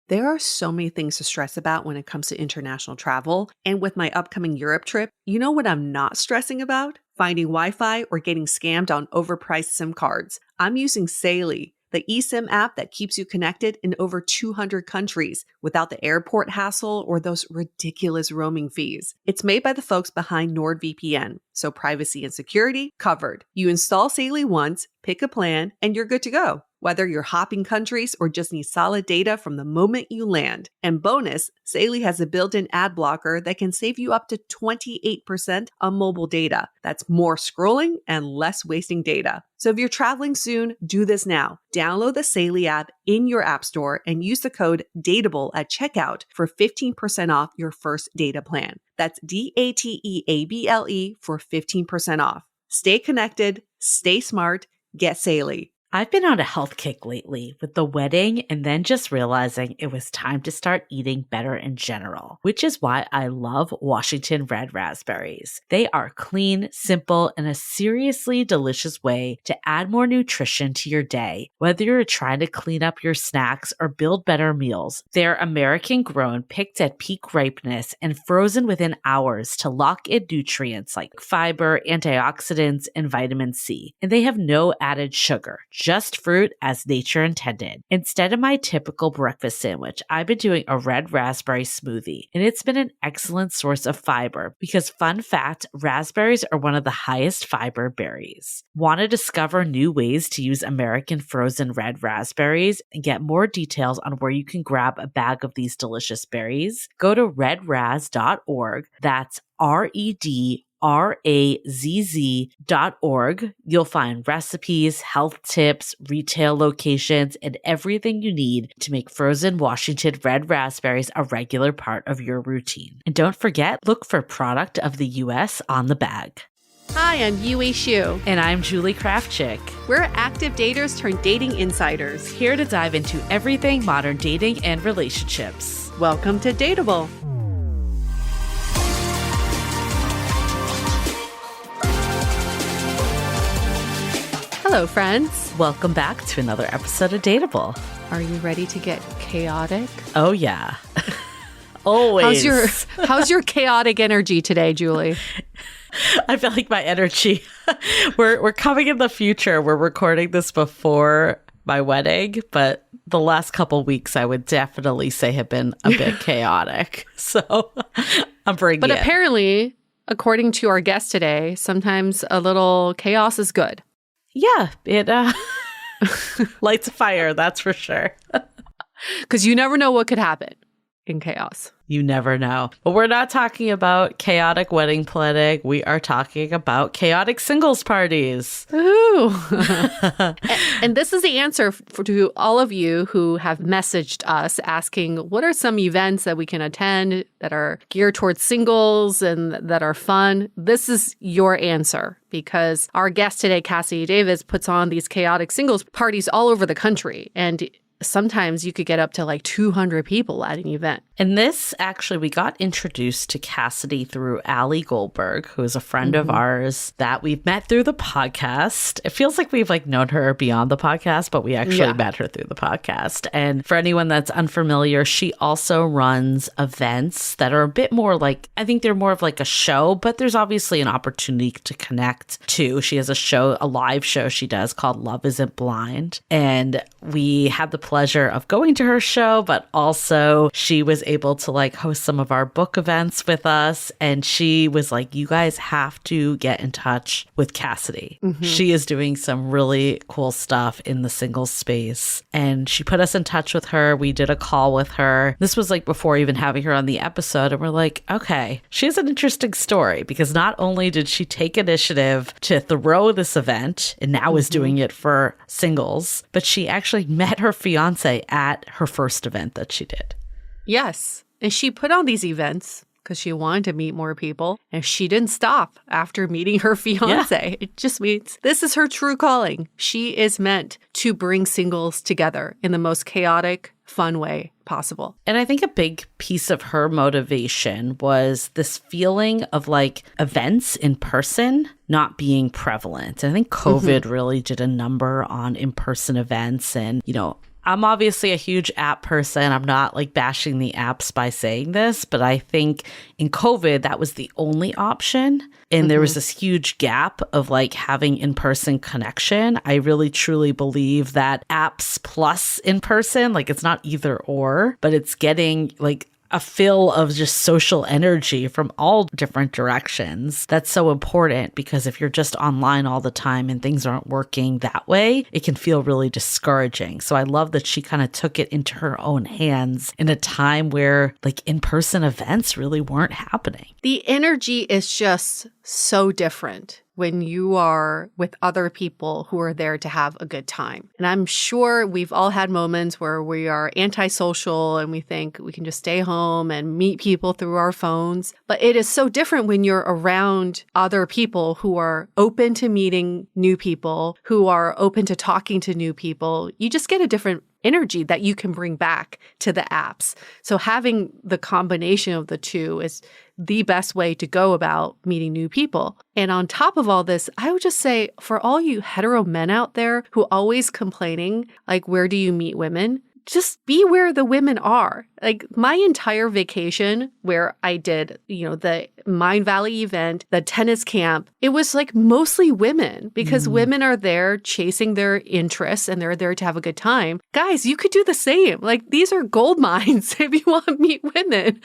There are so many things to stress about when it comes to international travel. And with my upcoming Europe trip, you know what I'm not stressing about? Finding Wi-Fi or getting scammed on overpriced SIM cards. I'm using Saily, the eSIM app that keeps you connected in over 200 countries without the airport hassle or those ridiculous roaming fees. It's made by the folks behind NordVPN, so privacy and security covered. You install Saily once, pick a plan, and you're good to go. Whether you're hopping countries or just need solid data from the moment you land. And bonus, Saily has a built-in ad blocker that can save you up to 28% on mobile data. That's more scrolling and less wasting data. So if you're traveling soon, do this now. Download the Saily app in your app store and use the code DATEABLE at checkout for 15% off your first data plan. That's DATEABLE for 15% off. Stay connected, stay smart, get Saily. I've been on a health kick lately with the wedding and then just realizing it was time to start eating better in general, which is why I love Washington red raspberries. They are clean, simple, and a seriously delicious way to add more nutrition to your day, whether you're trying to clean up your snacks or build better meals. They're American grown, picked at peak ripeness, and frozen within hours to lock in nutrients like fiber, antioxidants, and vitamin C. And they have no added sugar. Just fruit as nature intended. Instead of my typical breakfast sandwich, I've been doing a red raspberry smoothie, and it's been an excellent source of fiber because, fun fact, raspberries are one of the highest fiber berries. Want to discover new ways to use American frozen red raspberries and get more details on where you can grab a bag of these delicious berries? Go to redraz.org. That's REDRAZZ.org. You'll find recipes, health tips, retail locations, and everything you need to make frozen Washington red raspberries a regular part of your routine. And don't forget, look for Product of the U.S. on the bag. Hi, I'm Yue Xu. And I'm Julie Kraftchick. We're active daters turned dating insiders. Here to dive into everything modern dating and relationships. Welcome to Dateable. Hello, friends. Welcome back to another episode of Dateable. Are you ready to get chaotic? Oh, yeah. Always. How's your chaotic energy today, Julie? I feel like my energy, we're coming in the future. We're recording this before my wedding, but the last couple weeks I would definitely say have been a bit chaotic. So I'm bringing But it. apparently, according to our guest today, sometimes a little chaos is good. Yeah, it lights a fire, that's for sure. Because you never know what could happen in chaos. You never know. But we're not talking about chaotic wedding planning. We are talking about chaotic singles parties. Ooh. And this is the answer to all of you who have messaged us asking, what are some events that we can attend that are geared towards singles and that are fun? This is your answer because our guest today, Cassidy Davis, puts on these chaotic singles parties all over the country. And sometimes you could get up to like 200 people at an event. And this, actually, we got introduced to Cassidy through Allie Goldberg, who is a friend of ours that we've met through the podcast. It feels like we've known her beyond the podcast, but we actually met her through the podcast. And for anyone that's unfamiliar, she also runs events that are a bit more I think they're more of a show, but there's obviously an opportunity to connect too. She has a live show she does called Love Isn't Blind. And we had the pleasure of going to her show, but also she was able to host some of our book events with us. And she was like, you guys have to get in touch with Cassidy. She is doing some really cool stuff in the singles space. And she put us in touch with her. We did a call with her. This was before even having her on the episode. And we're like, okay, she has an interesting story because not only did she take initiative to throw this event and now is doing it for singles, but she actually met her fiance at her first event that she did. Yes. And she put on these events because she wanted to meet more people. And she didn't stop after meeting her fiance. Yeah. It just means this is her true calling. She is meant to bring singles together in the most chaotic, fun way possible. And I think a big piece of her motivation was this feeling of events in person not being prevalent. I think COVID really did a number on in-person events. And, I'm obviously a huge app person. I'm not like bashing the apps by saying this, but I think in COVID, that was the only option. And there was this huge gap of like having in-person connection. I really truly believe that apps plus in-person, like it's not either or, but it's getting like a fill of just social energy from all different directions. That's so important because if you're just online all the time and things aren't working that way, it can feel really discouraging. So I love that she kind of took it into her own hands in a time where like in-person events really weren't happening. The energy is just so different when you are with other people who are there to have a good time. And I'm sure we've all had moments where we are antisocial and we think we can just stay home and meet people through our phones. But it is so different when you're around other people who are open to meeting new people, who are open to talking to new people. You just get a different energy that you can bring back to the apps. So having the combination of the two is the best way to go about meeting new people. And on top of all this, I would just say for all you hetero men out there who always complaining, like, where do you meet women? Just be where the women are. Like my entire vacation where I did, the Mind Valley event, the tennis camp, it was like mostly women because women are there chasing their interests and they're there to have a good time. Guys, you could do the same. Like these are gold mines if you want to meet women.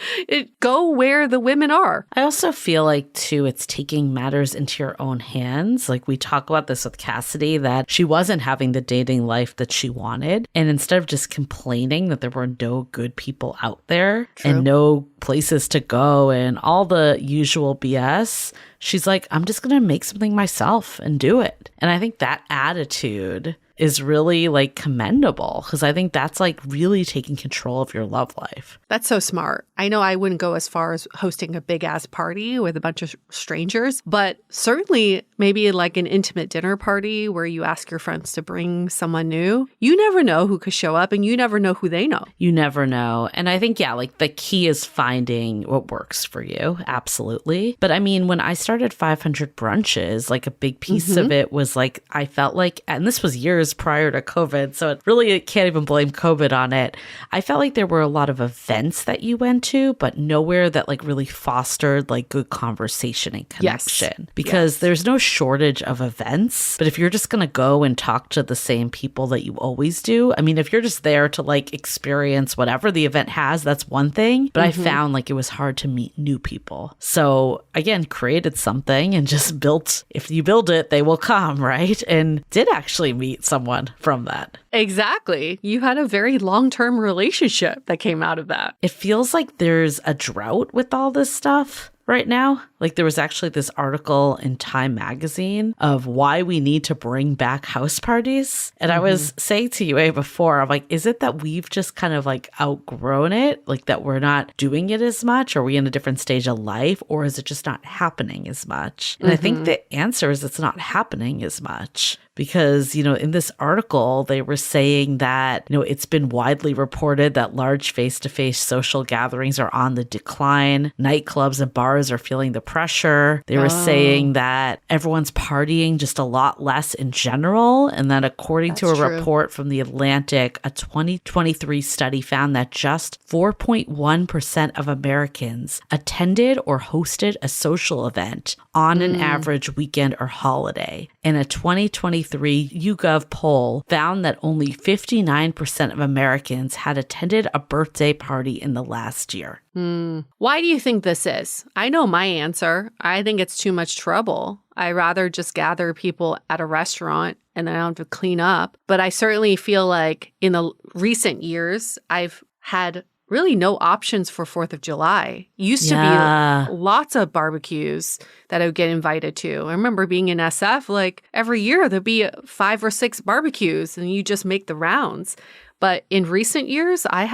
Go where the women are. I also feel like too, it's taking matters into your own hands. Like we talk about this with Cassidy, that she wasn't having the dating life that she wanted. And instead of just complaining that there were no good people out there and no places to go and all the usual BS, she's like, I'm just going to make something myself and do it. And I think that attitude is really like commendable because I think that's like really taking control of your love life. That's so smart. I know I wouldn't go as far as hosting a big ass party with a bunch of strangers, but certainly maybe like an intimate dinner party where you ask your friends to bring someone new. You never know who could show up and you never know who they know. You never know. And I think, like the key is finding what works for you. Absolutely. But I mean, when I started 500 brunches, like a big piece of it was like, I felt like, and this was years prior to COVID, so it can't even blame COVID on it. I felt like there were a lot of events that you went to, but nowhere that like really fostered like good conversation and connection. Because there's no shortage of events, but if you're just going to go and talk to the same people that you always do, I mean, if you're just there to like experience whatever the event has, that's one thing. But I found like it was hard to meet new people. So again, created something and just built, if you build it, they will come, right? And did actually meet someone from that. Exactly. You had a very long-term relationship that came out of that. It feels like there's a drought with all this stuff right now. Like there was actually this article in Time magazine of why we need to bring back house parties. And I was saying to you before, I'm like, is it that we've just kind of like outgrown it? Like that we're not doing it as much? Are we in a different stage of life? Or is it just not happening as much? And I think the answer is it's not happening as much. Because, in this article, they were saying that, it's been widely reported that large face-to-face social gatherings are on the decline. Nightclubs and bars are feeling the pressure. They were saying that everyone's partying just a lot less in general. And that according to a report from The Atlantic, a 2023 study found that just 4.1% of Americans attended or hosted a social event on an average weekend or holiday. And a 2023 YouGov poll found that only 59% of Americans had attended a birthday party in the last year. Why do you think this is? I know my answer. I think it's too much trouble. I rather just gather people at a restaurant and then I don't have to clean up. But I certainly feel like in the recent years, I've had really no options for 4th of July. Used to be lots of barbecues that I would get invited to. I remember being in SF, like every year there'd be 5 or 6 barbecues and you just make the rounds. But in recent years, I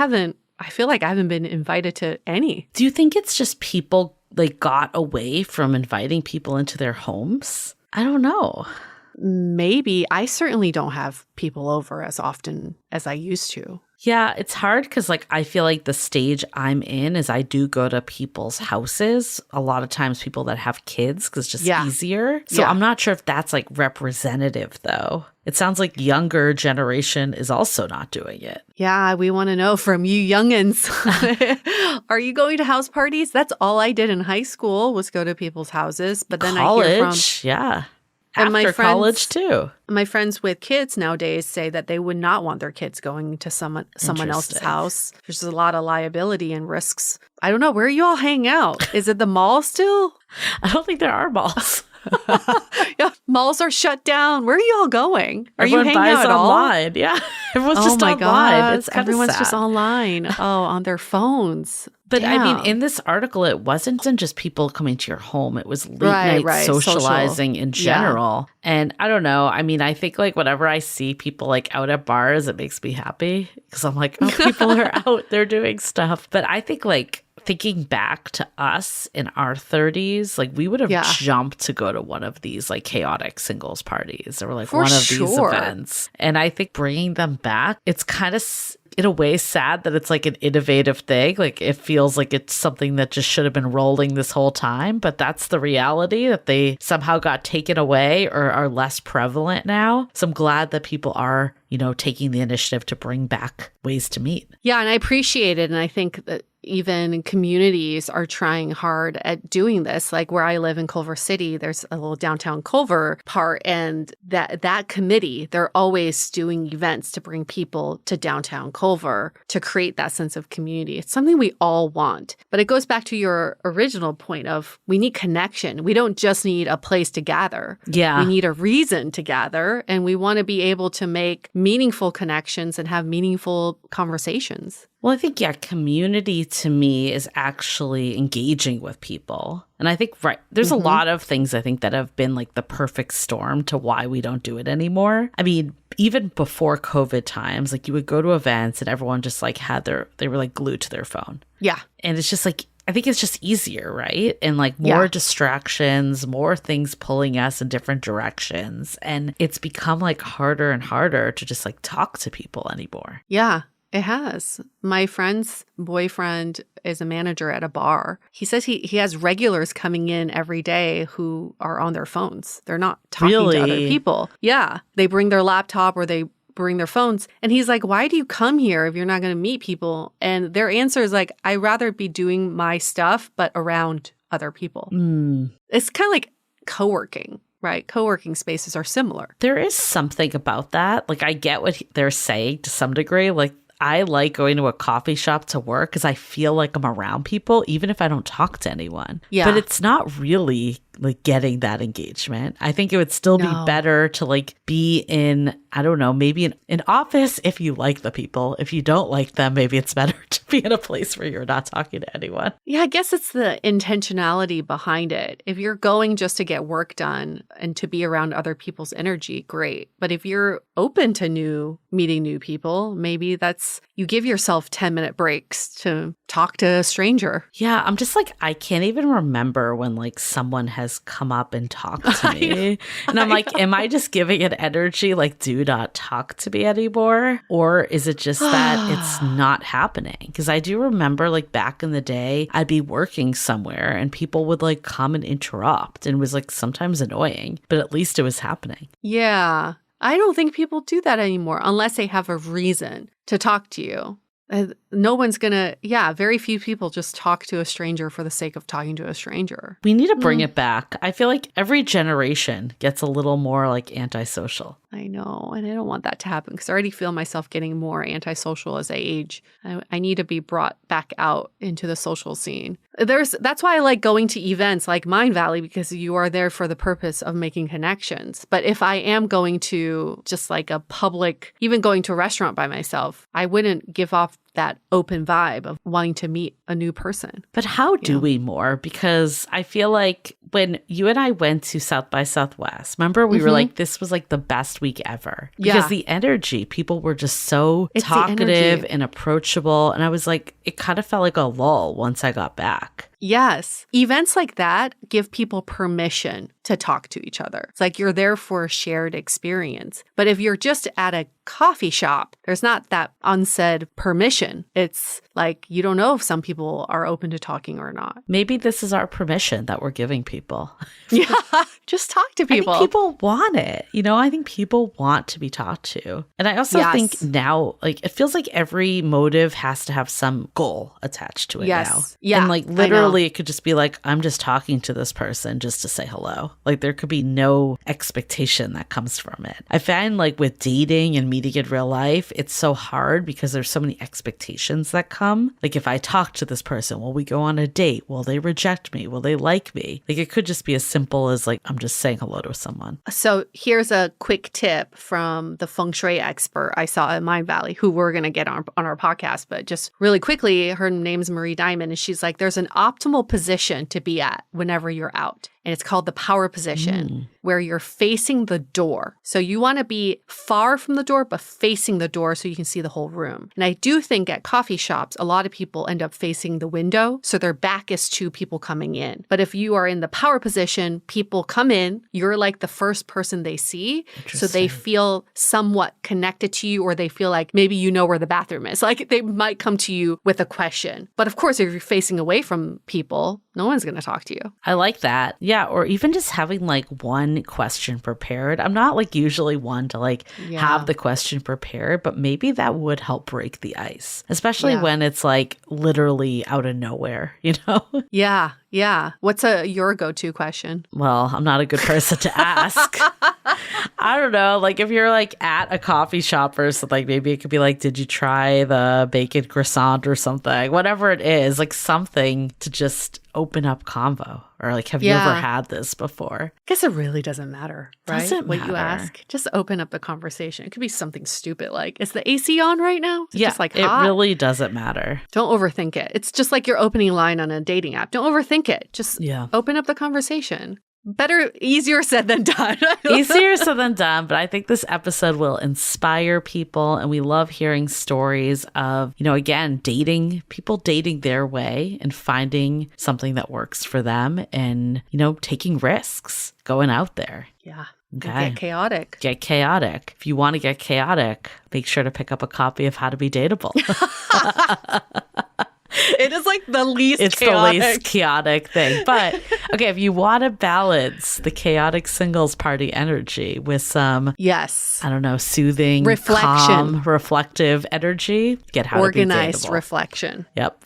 feel like I haven't been invited to any. Do you think it's just people like got away from inviting people into their homes? I don't know. Maybe. I certainly don't have people over as often as I used to. Yeah, it's hard because like I feel like the stage I'm in is I do go to people's houses. A lot of times people that have kids because it's just easier. So I'm not sure if that's like representative though. It sounds like younger generation is also not doing it. Yeah, we want to know from you youngins. Are you going to house parties? That's all I did in high school was go to people's houses. But then college, I hear from... yeah. And After college too. My friends with kids nowadays say that they would not want their kids going to someone else's house. There's a lot of liability and risks. I don't know. Where you all hang out? Is it the mall still? I don't think there are malls. Yeah, malls are shut down. Where are you all going? Are Everyone you hanging out at online? Yeah, everyone's just online. God. It's kind everyone's of just online. Oh, on their phones. But Damn. I mean, in this article, it wasn't just people coming to your home. It was late night socializing in general. Yeah. And I don't know. I mean, I think like whenever I see people like out at bars, it makes me happy because I'm like, oh, people are out. They're doing stuff. But I think like thinking back to us in our 30s, like we would have jumped to go to one of these like chaotic singles parties or like For one of sure. these events. And I think bringing them back, it's kind of in a way sad that it's like an innovative thing. Like it feels like it's something that just should have been rolling this whole time, but that's the reality that they somehow got taken away or are less prevalent now. So I'm glad that people are, you know, taking the initiative to bring back ways to meet. Yeah, and I appreciate it. And I think that even communities are trying hard at doing this. Like where I live in Culver City, there's a little downtown Culver part, and that committee, they're always doing events to bring people to downtown Culver to create that sense of community. It's something we all want. But it goes back to your original point of we need connection. We don't just need a place to gather. Yeah. We need a reason to gather, and we want to be able to make meaningful connections and have meaningful conversations. Well, I think, community to me is actually engaging with people. And I think, there's a lot of things I think that have been like the perfect storm to why we don't do it anymore. I mean, even before COVID times, like you would go to events and everyone just like they were like glued to their phone. Yeah. And it's just like, I think it's just easier, right? And like more distractions, more things pulling us in different directions. And it's become like harder and harder to just like talk to people anymore. Yeah. It has. My friend's boyfriend is a manager at a bar. He says he has regulars coming in every day who are on their phones. They're not talking to other people. Yeah. They bring their laptop or they bring their phones. And he's like, why do you come here if you're not going to meet people? And their answer is like, I'd rather be doing my stuff, but around other people. It's kind of like co-working. Right. Co-working spaces are similar. There is something about that. Like I get what they're saying to some degree. Like I like going to a coffee shop to work because I feel like I'm around people, even if I don't talk to anyone. Yeah. But it's not really like getting that engagement. I think it would still be better to like be in, I don't know, maybe an office if you like the people. If you don't like them, maybe it's better to be in a place where you're not talking to anyone. Yeah, I guess it's the intentionality behind it. If you're going just to get work done and to be around other people's energy, great. But if you're open to meeting new people, maybe that's, you give yourself 10-minute breaks to talk to a stranger. Yeah, I'm just like, I can't even remember when like someone has come up and talked to me. And I'm like, am I just giving it energy? Like, do not talk to me anymore? Or is it just that it's not happening? Because I do remember like back in the day, I'd be working somewhere and people would like come and interrupt. And it was like sometimes annoying, but at least it was happening. Yeah. I don't think people do that anymore unless they have a reason to talk to you. No one's going to, very few people just talk to a stranger for the sake of talking to a stranger. We need to bring it back. I feel like every generation gets a little more like antisocial. I know, and I don't want that to happen because I already feel myself getting more antisocial as I age. I need to be brought back out into the social scene. That's why I like going to events like Mind Valley, because you are there for the purpose of making connections. But if I am going to just like a public, even going to a restaurant by myself, I wouldn't give off that open vibe of wanting to meet a new person. But how do we more? Because I feel like when you and I went to South by Southwest, remember we were like, this was like the best week ever. Because the energy, people were just so talkative and approachable. And I was like, it kind of felt like a lull once I got back. Yes. Events like that give people permission to talk to each other. It's like you're there for a shared experience. But if you're just at a coffee shop, there's not that unsaid permission. It's like you don't know if some people are open to talking or not. Maybe this is our permission that we're giving people. Yeah, just talk to people. I think people want it. I think people want to be talked to. And I also think now, like, it feels like every motive has to have some goal attached to it now. Yeah. And like literally it could just be like, I'm just talking to this person just to say hello. Like there could be no expectation that comes from it. I find like with dating and meeting in real life, it's so hard because there's so many expectations that come. Like if I talk to this person, will we go on a date? Will they reject me? Will they like me? Like it could just be as simple as like, I'm just saying hello to someone. So here's a quick tip from the feng shui expert I saw in Mind Valley, who we're going to get on our podcast. But just really quickly, her name's Marie Diamond, and she's like, there's an optimal position to be at whenever you're out. And it's called the power position, where you're facing the door. So you want to be far from the door, but facing the door so you can see the whole room. And I do think at coffee shops, a lot of people end up facing the window, so their back is to people coming in. But if you are in the power position, people come in, you're like the first person they see, so they feel somewhat connected to you, or they feel like maybe you know where the bathroom is. Like they might come to you with a question. But of course, if you're facing away from people, no one's going to talk to you. I like that. Yeah, or even just having like one question prepared. I'm not like usually one to like have the question prepared, but maybe that would help break the ice, especially when it's like literally out of nowhere, Yeah. Yeah. What's your go-to question? Well, I'm not a good person to ask. I don't know. Like if you're like at a coffee shop or something, like maybe it could be like, did you try the bacon croissant or something? Whatever it is, like something to just open up convo. Or like, have you ever had this before? I guess it really doesn't matter, right? Doesn't what matter. You ask. Just open up the conversation. It could be something stupid like, is the AC on right now? It's just like hot? It really doesn't matter. Don't overthink it. It's just like your opening line on a dating app. Don't overthink it. Just open up the conversation. Better, easier said than done. Easier said than done, but I think this episode will inspire people, and we love hearing stories of, again, people dating their way and finding something that works for them and, taking risks, going out there. Yeah. Okay. Get chaotic. Get chaotic. If you want to get chaotic, make sure to pick up a copy of How to Be Dateable. It is like the least It's chaotic. the least chaotic thing. But, okay, if you want to balance the chaotic singles party energy with some, I don't know, soothing, calm, reflective energy, get How to Be Dateable. Organized reflection. Yep.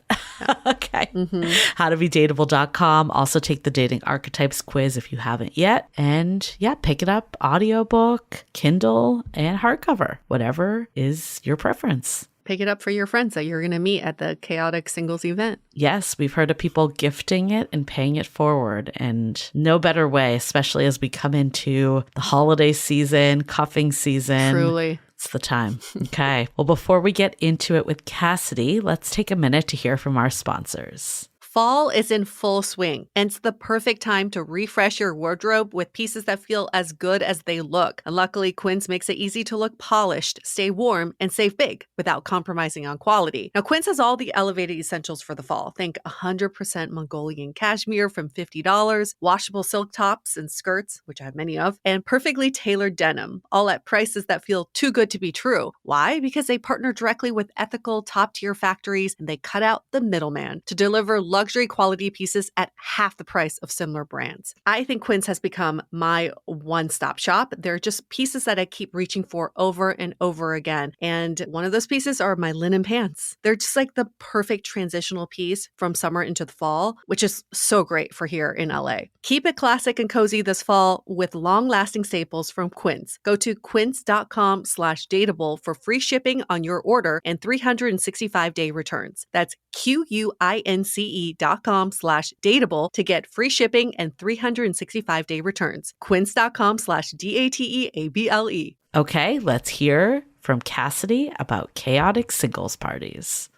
Okay. HowToBeDateable.com. Also take the dating archetypes quiz if you haven't yet. And pick it up, audiobook, Kindle, and hardcover, whatever is your preference. Pick it up for your friends that you're going to meet at the Chaotic Singles event. Yes, we've heard of people gifting it and paying it forward, and no better way, especially as we come into the holiday season, cuffing season. Truly. It's the time. Okay. Well, before we get into it with Cassidy, let's take a minute to hear from our sponsors. Fall is in full swing, and it's the perfect time to refresh your wardrobe with pieces that feel as good as they look. And luckily, Quince makes it easy to look polished, stay warm, and save big without compromising on quality. Now, Quince has all the elevated essentials for the fall. Think 100% Mongolian cashmere from $50, washable silk tops and skirts, which I have many of, and perfectly tailored denim, all at prices that feel too good to be true. Why? Because they partner directly with ethical, top-tier factories, and they cut out the middleman to deliver luxury quality pieces at half the price of similar brands. I think Quince has become my one-stop shop. They're just pieces that I keep reaching for over and over again. And one of those pieces are my linen pants. They're just like the perfect transitional piece from summer into the fall, which is so great for here in LA. Keep it classic and cozy this fall with long-lasting staples from Quince. Go to quince.com/dateable for free shipping on your order and 365-day returns. That's QUINCE.com/dateable to get free shipping and 365-day returns. Quince.com/DATEABLE. Okay, let's hear from Cassidy about chaotic singles parties.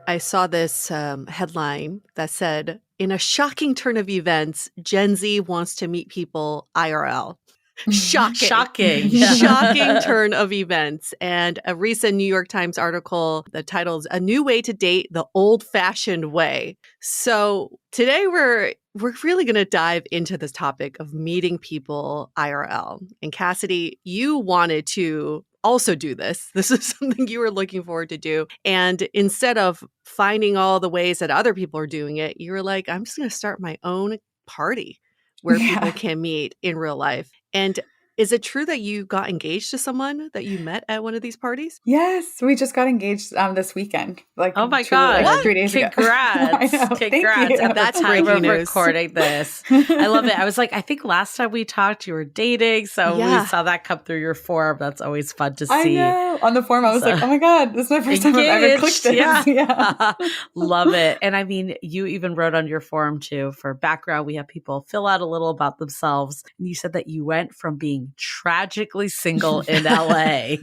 I saw this headline that said, in a shocking turn of events, Gen Z wants to meet people IRL. Shocking. Yeah. Shocking turn of events. And a recent New York Times article that titles A New Way to Date the Old-Fashioned Way. So today we're really going to dive into this topic of meeting people IRL. And Cassidy, you wanted to also do this. This is something you were looking forward to do. And instead of finding all the ways that other people are doing it, you were like, I'm just going to start my own party where people can meet in real life. And is it true that you got engaged to someone that you met at one of these parties? Yes, we just got engaged this weekend. Like, oh my God. Like 3 days Congrats. ago. Congrats. At That's the time breaking we're news. recording this. I love it. I was like, I think last time we talked, you were dating. So we saw that come through your form. That's always fun to see. I know. On the form, I was like, oh my God, this is my first time I've ever clicked this. Yeah. Love it. And I mean, you even wrote on your form too, for background, we have people fill out a little about themselves. And you said that you went from being tragically single in LA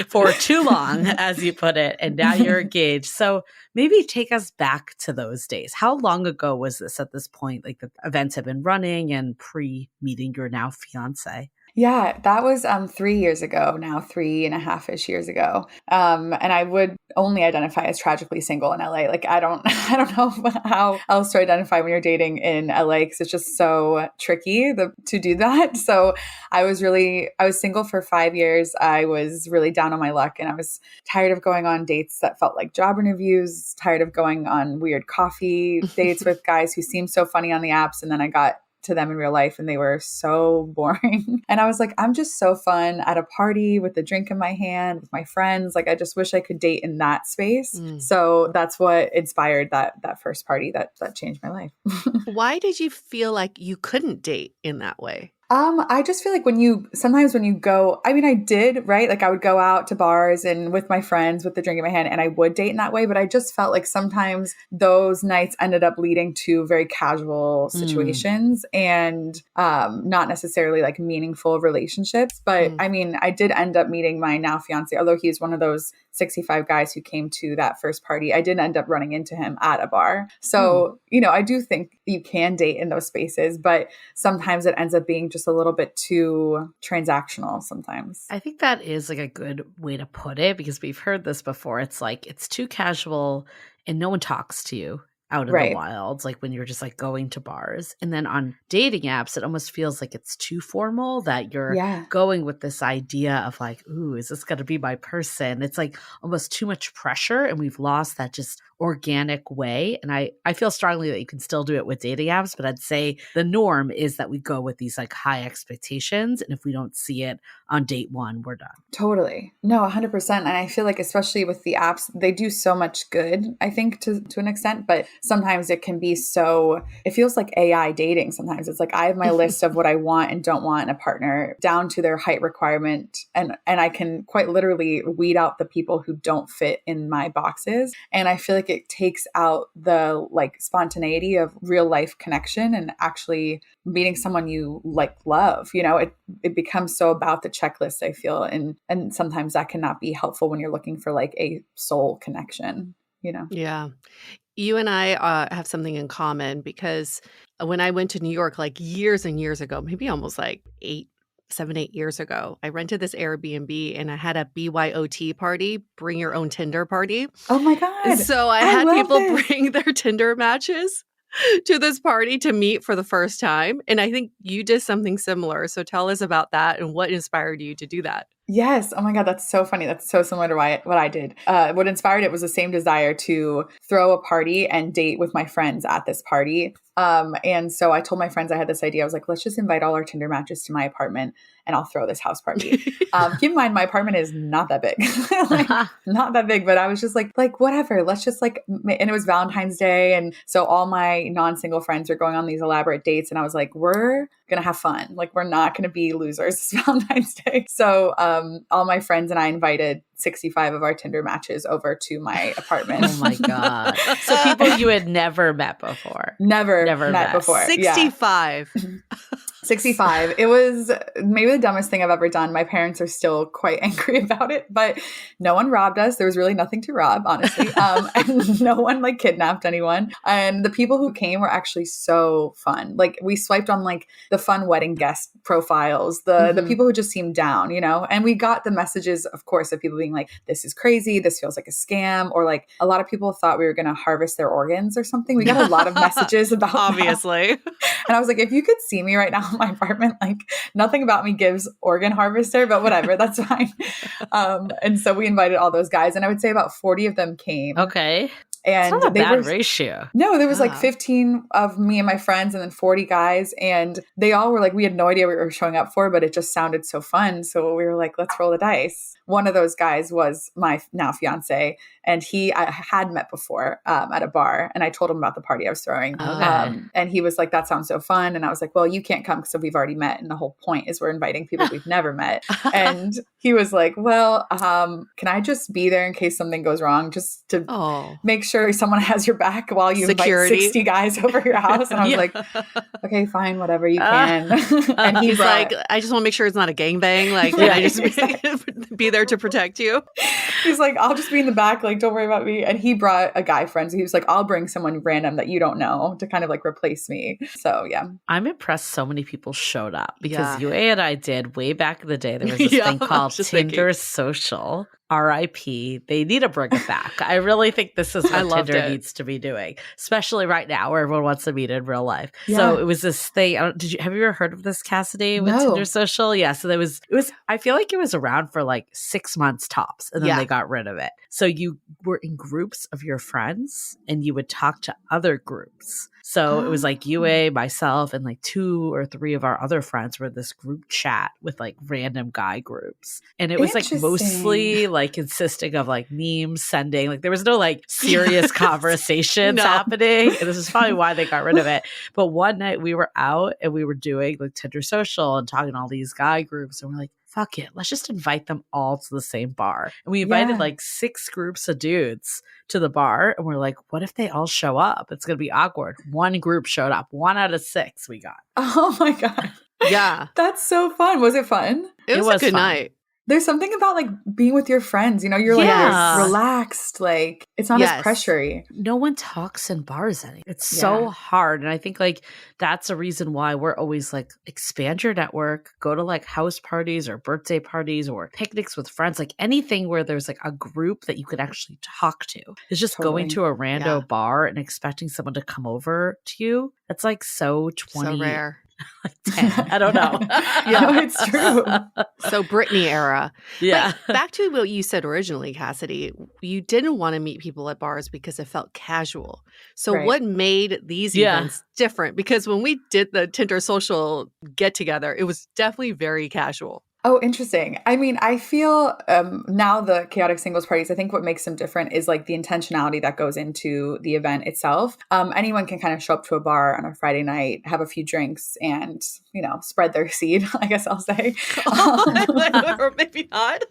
for too long, as you put it, and now you're engaged. So maybe take us back to those days. How long ago was this at this point? Like the events have been running and pre-meeting your now fiance? Yeah, that was 3 years ago now, 3.5-ish years ago. And I would only identify as tragically single in LA. Like, I don't know how else to identify when you're dating in LA, because it's just so tricky to do that. So I was single for 5 years. I was really down on my luck, and I was tired of going on dates that felt like job interviews, tired of going on weird coffee dates with guys who seemed so funny on the apps. And then I got to them in real life and they were so boring. And I was like, I'm just so fun at a party with a drink in my hand with my friends. Like, I just wish I could date in that space. So that's what inspired that first party that changed my life. Why did you feel like you couldn't date in that way? I just feel like sometimes when you go, I mean, I did, right? Like, I would go out to bars and with my friends with the drink in my hand, and I would date in that way. But I just felt like sometimes those nights ended up leading to very casual situations and not necessarily like meaningful relationships. But I mean, I did end up meeting my now fiance, although he's one of those 65 guys who came to that first party. I did end up running into him at a bar. So, I do think you can date in those spaces, but sometimes it ends up being just a little bit too transactional sometimes. I think that is like a good way to put it, because we've heard this before. It's like, it's too casual and no one talks to you out in the wilds, like when you're just like going to bars. And then on dating apps, it almost feels like it's too formal, that you're going with this idea of like, ooh, is this going to be my person? It's like almost too much pressure, and we've lost that just organic way. And I feel strongly that you can still do it with dating apps, but I'd say the norm is that we go with these like high expectations. And if we don't see it on date one, we're done. Totally. No, 100%. And I feel like, especially with the apps, they do so much good, I think, to an extent, but sometimes it can be it feels like AI dating. Sometimes it's like, I have my list of what I want and don't want in a partner down to their height requirement. And I can quite literally weed out the people who don't fit in my boxes. And I feel like it takes out the like spontaneity of real life connection and actually meeting someone you like love. It becomes so about the checklist, I feel. And sometimes that cannot be helpful when you're looking for like a soul connection, Yeah. You and I have something in common, because when I went to New York, like years and years ago, maybe almost like 7-8 years ago, I rented this Airbnb and I had a BYOT party, bring your own Tinder party. Oh my God. So I had people bring their Tinder matches to this party to meet for the first time. And I think you did something similar. So tell us about that and what inspired you to do that. Yes. Oh my God. That's so funny. That's so similar to what I did. What inspired it was the same desire to throw a party and date with my friends at this party. And so I told my friends I had this idea. I was like, let's just invite all our Tinder matches to my apartment and I'll throw this house party. Keep in mind, my apartment is not that big, not that big, but I was just like, whatever, let's just and it was Valentine's Day. And so all my non-single friends are going on these elaborate dates. And I was like, we're going to have fun. Like, we're not going to be losers. It's Valentine's Day. So, all my friends and I invited 65 of our Tinder matches over to my apartment. Oh my God. So people you had never met before. Never met before. 65. 65. It was maybe the dumbest thing I've ever done. My parents are still quite angry about it, but no one robbed us. There was really nothing to rob, honestly. And no one like kidnapped anyone. And the people who came were actually so fun. Like we swiped on like the fun wedding guest profiles, the people who just seemed down, you know, and we got the messages, of course, of people being like, this is crazy. This feels like a scam. Or like a lot of people thought we were going to harvest their organs or something. We got a lot of messages about obviously. that. And I was like, if you could see me right now in my apartment, like nothing about me gives organ harvester, but whatever, that's fine. And so we invited all those guys, and I would say about 40 of them came. Okay. And it's not a bad ratio. No, there was like 15 of me and my friends and then 40 guys. And they all were like, we had no idea what we were showing up for, but it just sounded so fun. So we were like, let's roll the dice. One of those guys was my now fiance, and I had met before at a bar, and I told him about the party I was throwing. Okay. And he was like, that sounds so fun. And I was like, well, you can't come because we've already met. And the whole point is we're inviting people we've never met. And he was like, well, can I just be there in case something goes wrong, just to make sure someone has your back while you invite 60 guys over your house? And I was like, okay, fine, whatever, you can. And he's like, I just want to make sure it's not a gangbang. Like, can I just be there to protect you? He's like, I'll just be in the back. Like, don't worry about me. And he brought a guy friend. So he was like, I'll bring someone random that you don't know to kind of like replace me. So yeah. I'm impressed so many people showed up because UA and I did way back in the day. There was this thing called Tinder Social. RIP. They need to bring it back. I really think this is what Tinder needs to be doing, especially right now where everyone wants to meet in real life. Yeah. So it was this thing. Have you ever heard of this, Cassidy, with Tinder Social? Yeah. So it was, I feel like it was around for like 6 months tops, and then they got rid of it. So you were in groups of your friends and you would talk to other groups. So it was like UA, myself, and like 2 or 3 of our other friends were this group chat with like random guy groups. And it was like mostly like consisting of like memes sending. Like there was no like serious conversations happening. And this is probably why they got rid of it. But one night we were out and we were doing like Tinder Social and talking to all these guy groups. And we're like, fuck it, let's just invite them all to the same bar. And we invited like 6 groups of dudes to the bar. And we're like, what if they all show up? It's going to be awkward. 1 group showed up. 1 out of 6 we got. Oh my God. Yeah. That's so fun. Was it fun? It was a good night. There's something about like being with your friends, you know, you're like relaxed, like it's not as pressury. No one talks in bars anymore. It's so hard. And I think like that's a reason why we're always like expand your network, go to like house parties or birthday parties or picnics with friends, like anything where there's like a group that you could actually talk to. It's just going to a rando bar and expecting someone to come over to you. That's like so rare. Like 10. I don't know. No, it's true. So Britney era. Yeah. But back to what you said originally, Cassidy, you didn't want to meet people at bars because it felt casual. So what made these events different? Because when we did the Tinder Social get together, it was definitely very casual. Oh, interesting. I mean, I feel now the chaotic singles parties, I think what makes them different is like the intentionality that goes into the event itself. Anyone can kind of show up to a bar on a Friday night, have a few drinks and, you know, spread their seed, I guess I'll say. Or maybe not.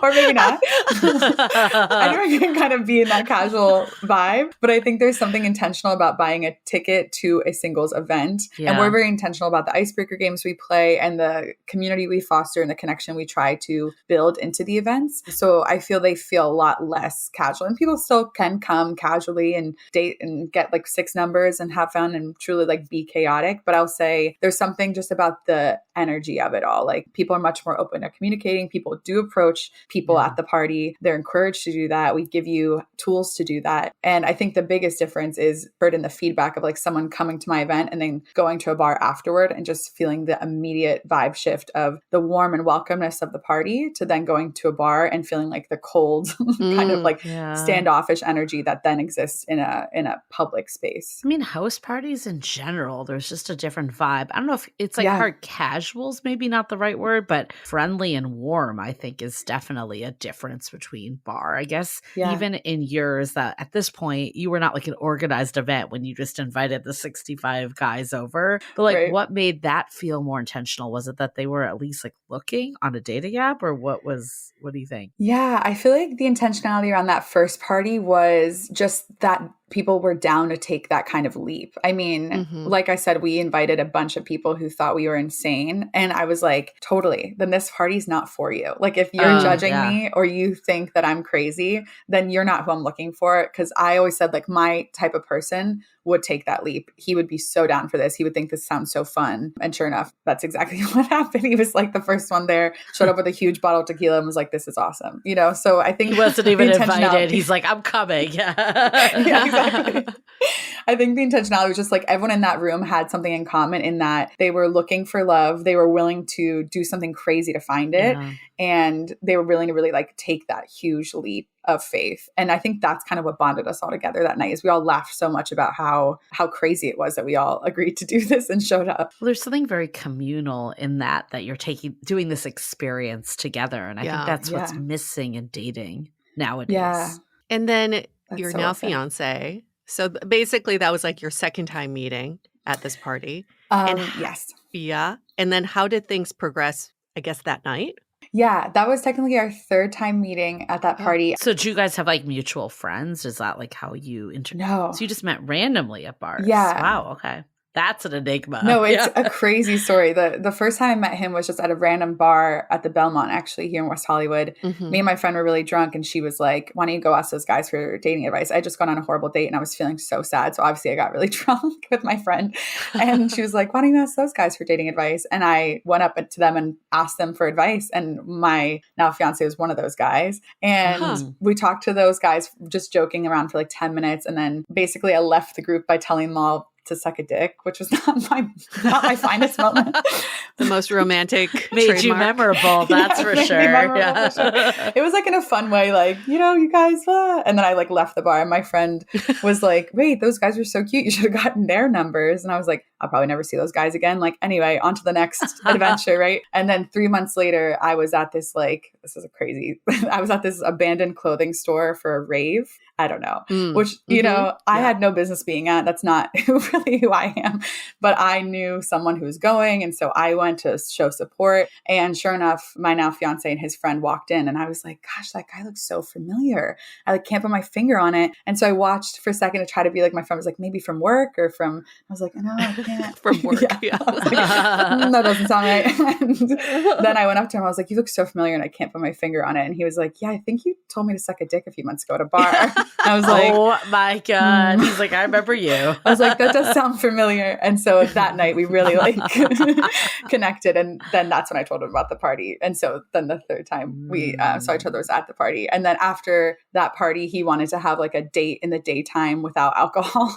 Or maybe not. Anyone can kind of be in that casual vibe. But I think there's something intentional about buying a ticket to a singles event. Yeah. And we're very intentional about the icebreaker games we play and the community we foster and the connection we try to build into the events. So I feel they feel a lot less casual, and people still can come casually and date and get like 6 numbers and have fun and truly like be chaotic. But I'll say there's something just about the energy of it all. Like people are much more open to communicating. People do approach people at the party. They're encouraged to do that. We give you tools to do that. And I think the biggest difference is heard in the feedback of like someone coming to my event and then going to a bar afterward and just feeling the immediate vibe shift of the warm and welcomeness of the party to then going to a bar and feeling like the cold kind of like standoffish energy that then exists in a public space. I mean, house parties in general, there's just a different vibe. I don't know if it's like hard casuals, maybe not the right word, but friendly and warm, I think is definitely a difference between bar. I guess even in yours that at this point, you were not like an organized event when you just invited the 65 guys over, but like what made that feel more intentional? Was it that they were at least like looking on a dating app, or what do you think? Yeah, I feel like the intentionality around that first party was just that people were down to take that kind of leap. I mean, like I said, we invited a bunch of people who thought we were insane. And I was like, totally, then this party's not for you. Like if you're judging me or you think that I'm crazy, then you're not who I'm looking for. Cause I always said like my type of person would take that leap. He would be so down for this. He would think this sounds so fun. And sure enough, that's exactly what happened. He was like the first one there, showed up with a huge bottle of tequila and was like, this is awesome. You know, so I think he wasn't even invited. He's like, I'm coming. Yeah, exactly. I think the intentionality was just like everyone in that room had something in common in that they were looking for love. They were willing to do something crazy to find it. Yeah. And they were willing to really like take that huge leap of faith. And I think that's kind of what bonded us all together that night is we all laughed so much about how crazy it was that we all agreed to do this and showed up. Well, there's something very communal in that you're doing this experience together. And I think that's what's missing in dating nowadays. Yeah. And then your now fiance. So basically that was like your second time meeting at this party. Yes. Yeah. And then how did things progress, I guess, that night? Yeah, that was technically our third time meeting at that party. So do you guys have like mutual friends? Is that like how you No. So you just met randomly at bars? Yeah. Wow, okay. That's an enigma. No, it's a crazy story. The first time I met him was just at a random bar at the Belmont, actually, here in West Hollywood. Me and my friend were really drunk, and she was like, why don't you go ask those guys for dating advice? I had just gone on a horrible date, and I was feeling so sad. So obviously I got really drunk with my friend. And she was like, why don't you ask those guys for dating advice? And I went up to them and asked them for advice. And my now fiance was one of those guys. And we talked to those guys just joking around for like 10 minutes. And then basically I left the group by telling them all to suck a dick, which was not my finest moment. The most romantic made trademark. You memorable, that's for sure. For sure. It was like in a fun way, like, you guys, and then I like left the bar and my friend was like, wait, those guys were so cute. You should have gotten their numbers. And I was like, I'll probably never see those guys again. Like, anyway, on to the next adventure, right? And then 3 months later, I was at this I was at this abandoned clothing store for a rave. I don't know, which, I had no business being at. That's not really who I am, but I knew someone who was going. And so I went to show support. And sure enough, my now fiance and his friend walked in and I was like, gosh, that guy looks so familiar. I like can't put my finger on it. And so I watched for a second to try to be like, my friend was like, maybe from work or from, I was like, no, I can't. From work. Yeah. I was like, that doesn't sound right. And then I went up to him. I was like, you look so familiar and I can't put my finger on it. And he was like, yeah, I think you told me to suck a dick a few months ago at a bar. I was like, oh my God. He's like, I remember you. I was like, that does sound familiar. And so that night we really like connected. And then that's when I told him about the party. And so then the third time we saw each other was at the party. And then after that party, he wanted to have like a date in the daytime without alcohol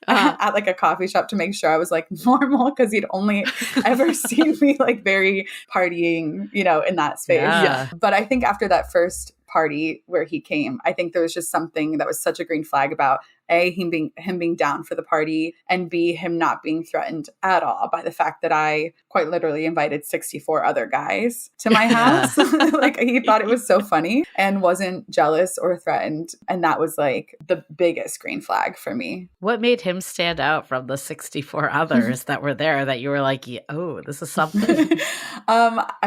at like a coffee shop to make sure I was like normal because he'd only ever seen me like very partying, in that space. Yeah. But I think after that first party where he came, I think there was just something that was such a green flag about A, him being down for the party, and B, him not being threatened at all by the fact that I quite literally invited 64 other guys to my house. Like he thought it was so funny and wasn't jealous or threatened. And that was like the biggest green flag for me. What made him stand out from the 64 others that were there that you were like, oh, this is something?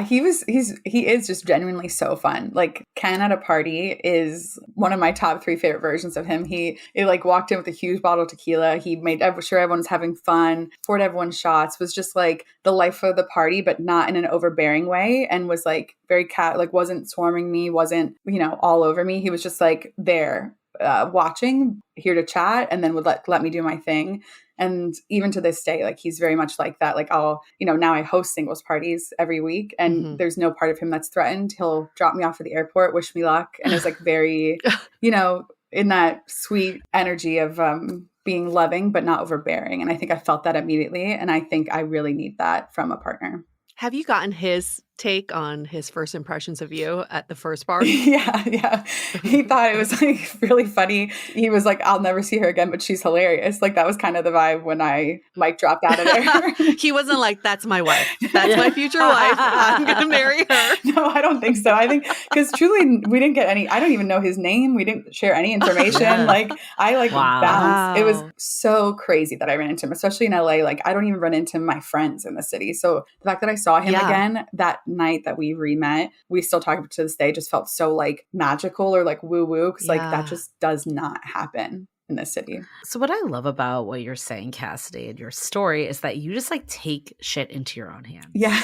He is just genuinely so fun. Like Ken at a party is one of my top 3 favorite versions of him. He like walked in with a huge bottle of tequila. He made sure everyone was having fun, poured everyone shots, was just like the life of the party, but not in an overbearing way. And was like very wasn't swarming me, wasn't, all over me. He was just like there, watching, here to chat, and then would let me do my thing. And even to this day, like he's very much like that. Like I'll, now I host singles parties every week and there's no part of him that's threatened. He'll drop me off at the airport, wish me luck. And it's like very, in that sweet energy of being loving, but not overbearing. And I think I felt that immediately. And I think I really need that from a partner. Have you gotten his take on his first impressions of you at the first bar? Yeah. He thought it was like really funny. He was like, I'll never see her again, but she's hilarious. Like that was kind of the vibe when I mic dropped out of there. He wasn't like, that's my wife. That's my future wife. I'm going to marry her. No, I don't think so. I think because truly we didn't get I don't even know his name. We didn't share any information. Like I bounced. It was so crazy that I ran into him, especially in LA. Like I don't even run into my friends in the city. So the fact that I saw him again that night that we re-met, we still talk to this day, just felt so like magical or like woo-woo because like that just does not happen. in this city. So what I love about what you're saying, Cassidy, and your story is that you just like take shit into your own hands. Yeah.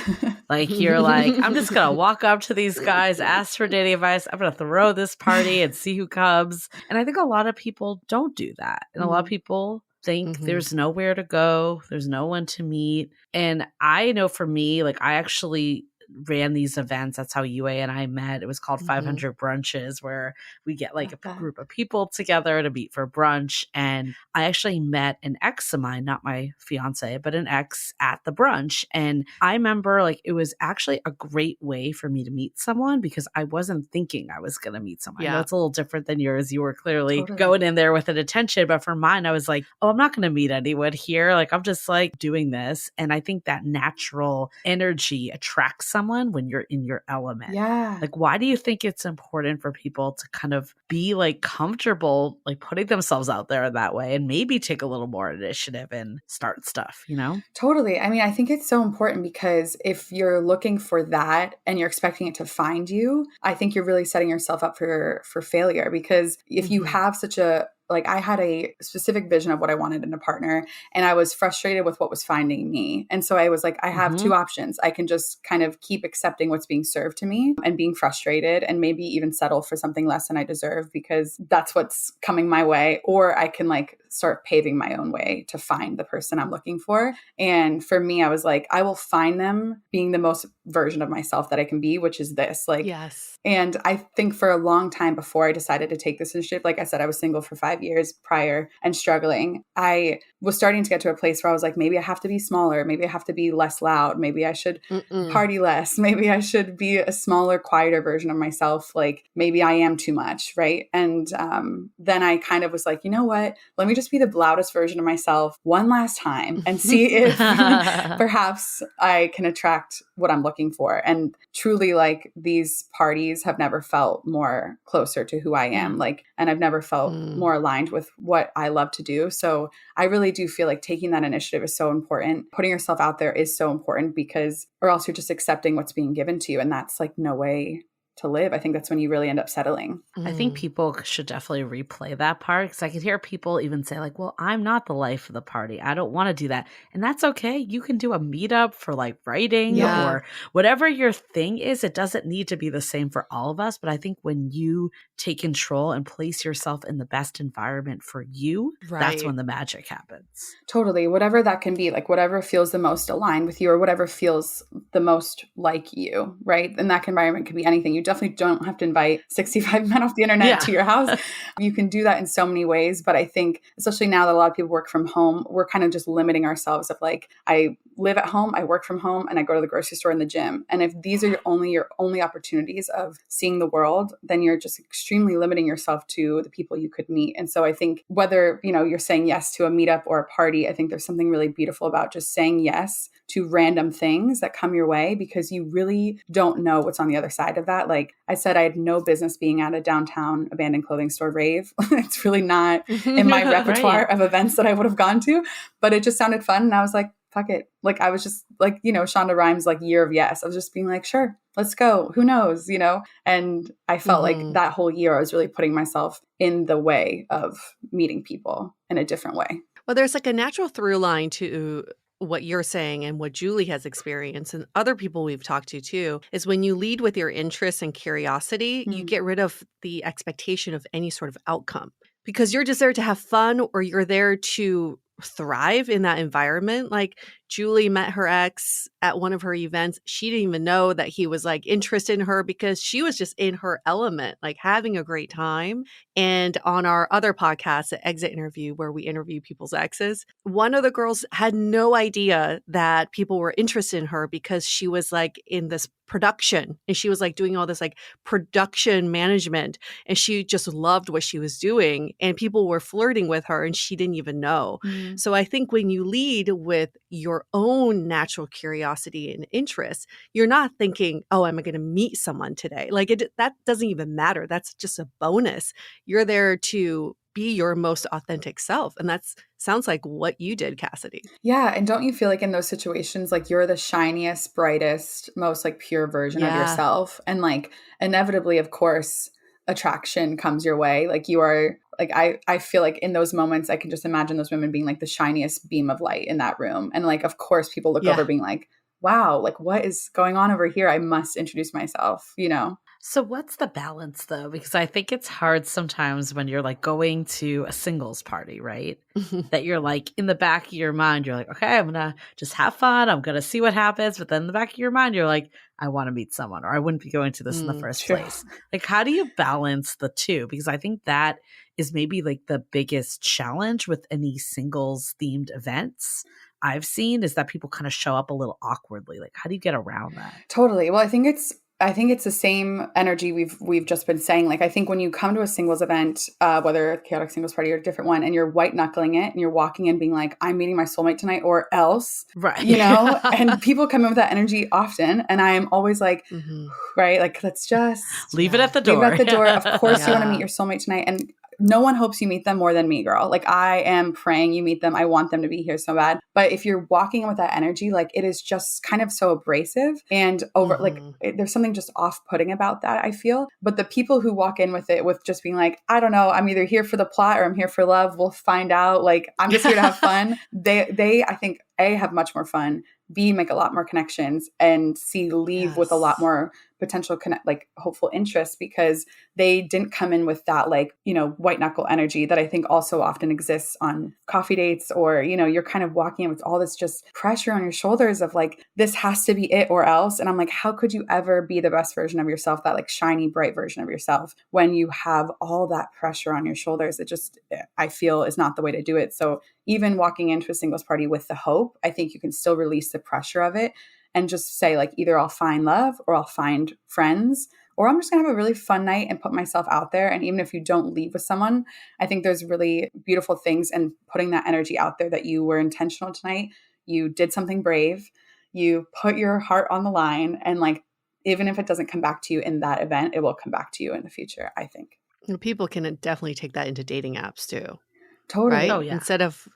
Like you're like, I'm just going to walk up to these guys, ask for dating advice. I'm going to throw this party and see who comes. And I think a lot of people don't do that. And a lot of people think there's nowhere to go. There's no one to meet. And I know for me, like I actually ran these events. That's how UA and I met. It was called 500 Brunches, where we get like a group of people together to meet for brunch. And I actually met an ex of mine, not my fiance, but an ex at the brunch. And I remember like it was actually a great way for me to meet someone because I wasn't thinking I was going to meet someone. I know it's a little different than yours. You were clearly going in there with an intention, but for mine, I was like, oh, I'm not going to meet anyone here. Like I'm just like doing this. And I think that natural energy attracts someone when you're in your element. Yeah. Like, why do you think it's important for people to kind of be like comfortable, like putting themselves out there that way and maybe take a little more initiative and start stuff, you know? Totally. I mean, I think it's so important because if you're looking for that and you're expecting it to find you, I think you're really setting yourself up for failure because if you have such a like I had a specific vision of what I wanted in a partner and I was frustrated with what was finding me. And so I was like, I have two options. I can just kind of keep accepting what's being served to me and being frustrated and maybe even settle for something less than I deserve because that's what's coming my way. Or I can like start paving my own way to find the person I'm looking for. And for me, I was like, I will find them being the most version of myself that I can be, which is this. Like, and I think for a long time before I decided to take this initiative, like I said, I was single for 5 years prior and struggling. I was starting to get to a place where I was like, maybe I have to be smaller. Maybe I have to be less loud. Maybe I should party less. Maybe I should be a smaller, quieter version of myself. Like maybe I am too much. Right. And then I kind of was like, you know what? Let me just be the loudest version of myself one last time and see if perhaps I can attract what I'm looking for. And truly like these parties have never felt more closer to who I am. Like, and I've never felt more aligned with what I love to do. So I really do feel like taking that initiative is so important. Putting yourself out there is so important because, or else you're just accepting what's being given to you. And that's like no way to live. I think that's when you really end up settling. I think people should definitely replay that part because I could hear people even say like, well, I'm not the life of the party. I don't want to do that. And that's okay. You can do a meetup for like writing or whatever your thing is. It doesn't need to be the same for all of us. But I think when you take control and place yourself in the best environment for you, that's when the magic happens. Totally. Whatever that can be, like whatever feels the most aligned with you or whatever feels the most like you, right? And that environment could be anything. You definitely don't have to invite 65 men off the internet to your house. You can do that in so many ways. But I think, especially now that a lot of people work from home, we're kind of just limiting ourselves of like, I live at home, I work from home, and I go to the grocery store and the gym. And if these are your only opportunities of seeing the world, then you're just extremely limiting yourself to the people you could meet. And so I think whether, you know, you're saying yes to a meetup or a party, I think there's something really beautiful about just saying yes to random things that come your way because you really don't know what's on the other side of that. Like I said, I had no business being at a downtown abandoned clothing store rave. It's really not in my repertoire of events that I would have gone to, but it just sounded fun. And I was like, fuck it. Like I was just like, you know, Shonda Rhimes, like year of yes. I was just being like, sure, let's go. Who knows, you know? And I felt like that whole year I was really putting myself in the way of meeting people in a different way. Well, there's like a natural through line to what you're saying and what Julie has experienced and other people we've talked to too, is when you lead with your interests and curiosity, you get rid of the expectation of any sort of outcome because you're just there to have fun or you're there to thrive in that environment. Like Julie met her ex at one of her events. She didn't even know that he was like interested in her because she was just in her element, like having a great time. And on our other podcast, the Exit Interview, where we interview people's exes, one of the girls had no idea that people were interested in her because she was like in this production and she was like doing all this like production management and she just loved what she was doing and people were flirting with her and she didn't even know. So I think when you lead with your own natural curiosity and interest, you're not thinking, oh, am I going to meet someone today? Like that doesn't even matter. That's just a bonus. You're there to be your most authentic self. And that's sounds like what you did, Cassidy. Yeah. And don't you feel like in those situations, like you're the shiniest, brightest, most like pure version of yourself? And like inevitably, of course, attraction comes your way. Like you are Like I feel like in those moments, I can just imagine those women being like the shiniest beam of light in that room. And like, of course, people look over being like, wow, like what is going on over here? I must introduce myself, you know? So what's the balance though? Because I think it's hard sometimes when you're like going to a singles party, right? That you're like in the back of your mind, you're like, okay, I'm going to just have fun. I'm going to see what happens. But then in the back of your mind, you're like, I want to meet someone, or I wouldn't be going to this in the first place. Like, how do you balance the two? Because I think that is maybe like the biggest challenge with any singles themed events I've seen, is that people kind of show up a little awkwardly. Like, how do you get around that? Totally. Well, I think it's the same energy we've just been saying. Like, I think when you come to a singles event, whether a chaotic singles party or a different one, and you're white knuckling it and you're walking in being like, I'm meeting my soulmate tonight or else, right? You know, and people come in with that energy often. And I am always like, right. Like, let's just leave it at the door. Leave it at the door. Of course you want to meet your soulmate tonight. And no one hopes you meet them more than me, girl. Like, I am praying you meet them. I want them to be here so bad. But if you're walking in with that energy, like, it is just kind of so abrasive and over, like, there's something just off-putting about that, I feel. But the people who walk in with it, with just being like, I don't know, I'm either here for the plot or I'm here for love. We'll find out. Like, I'm just here to have fun. They, I think, A, have much more fun, B, make a lot more connections, and C, leave with a lot more potential like hopeful interest, because they didn't come in with that, like, you know, white knuckle energy that I think also often exists on coffee dates, or, you know, you're kind of walking in with all this just pressure on your shoulders of like, this has to be it or else. And I'm like, how could you ever be the best version of yourself, that like shiny, bright version of yourself, when you have all that pressure on your shoulders? It just, I feel, is not the way to do it. So even walking into a singles party with the hope, I think you can still release the pressure of it and just say, like, either I'll find love or I'll find friends, or I'm just going to have a really fun night and put myself out there. And even if you don't leave with someone, I think there's really beautiful things in putting that energy out there, that you were intentional tonight. You did something brave. You put your heart on the line. And like, even if it doesn't come back to you in that event, it will come back to you in the future, I think. People can definitely take that into dating apps too. Totally. Right? Oh, yeah. Instead of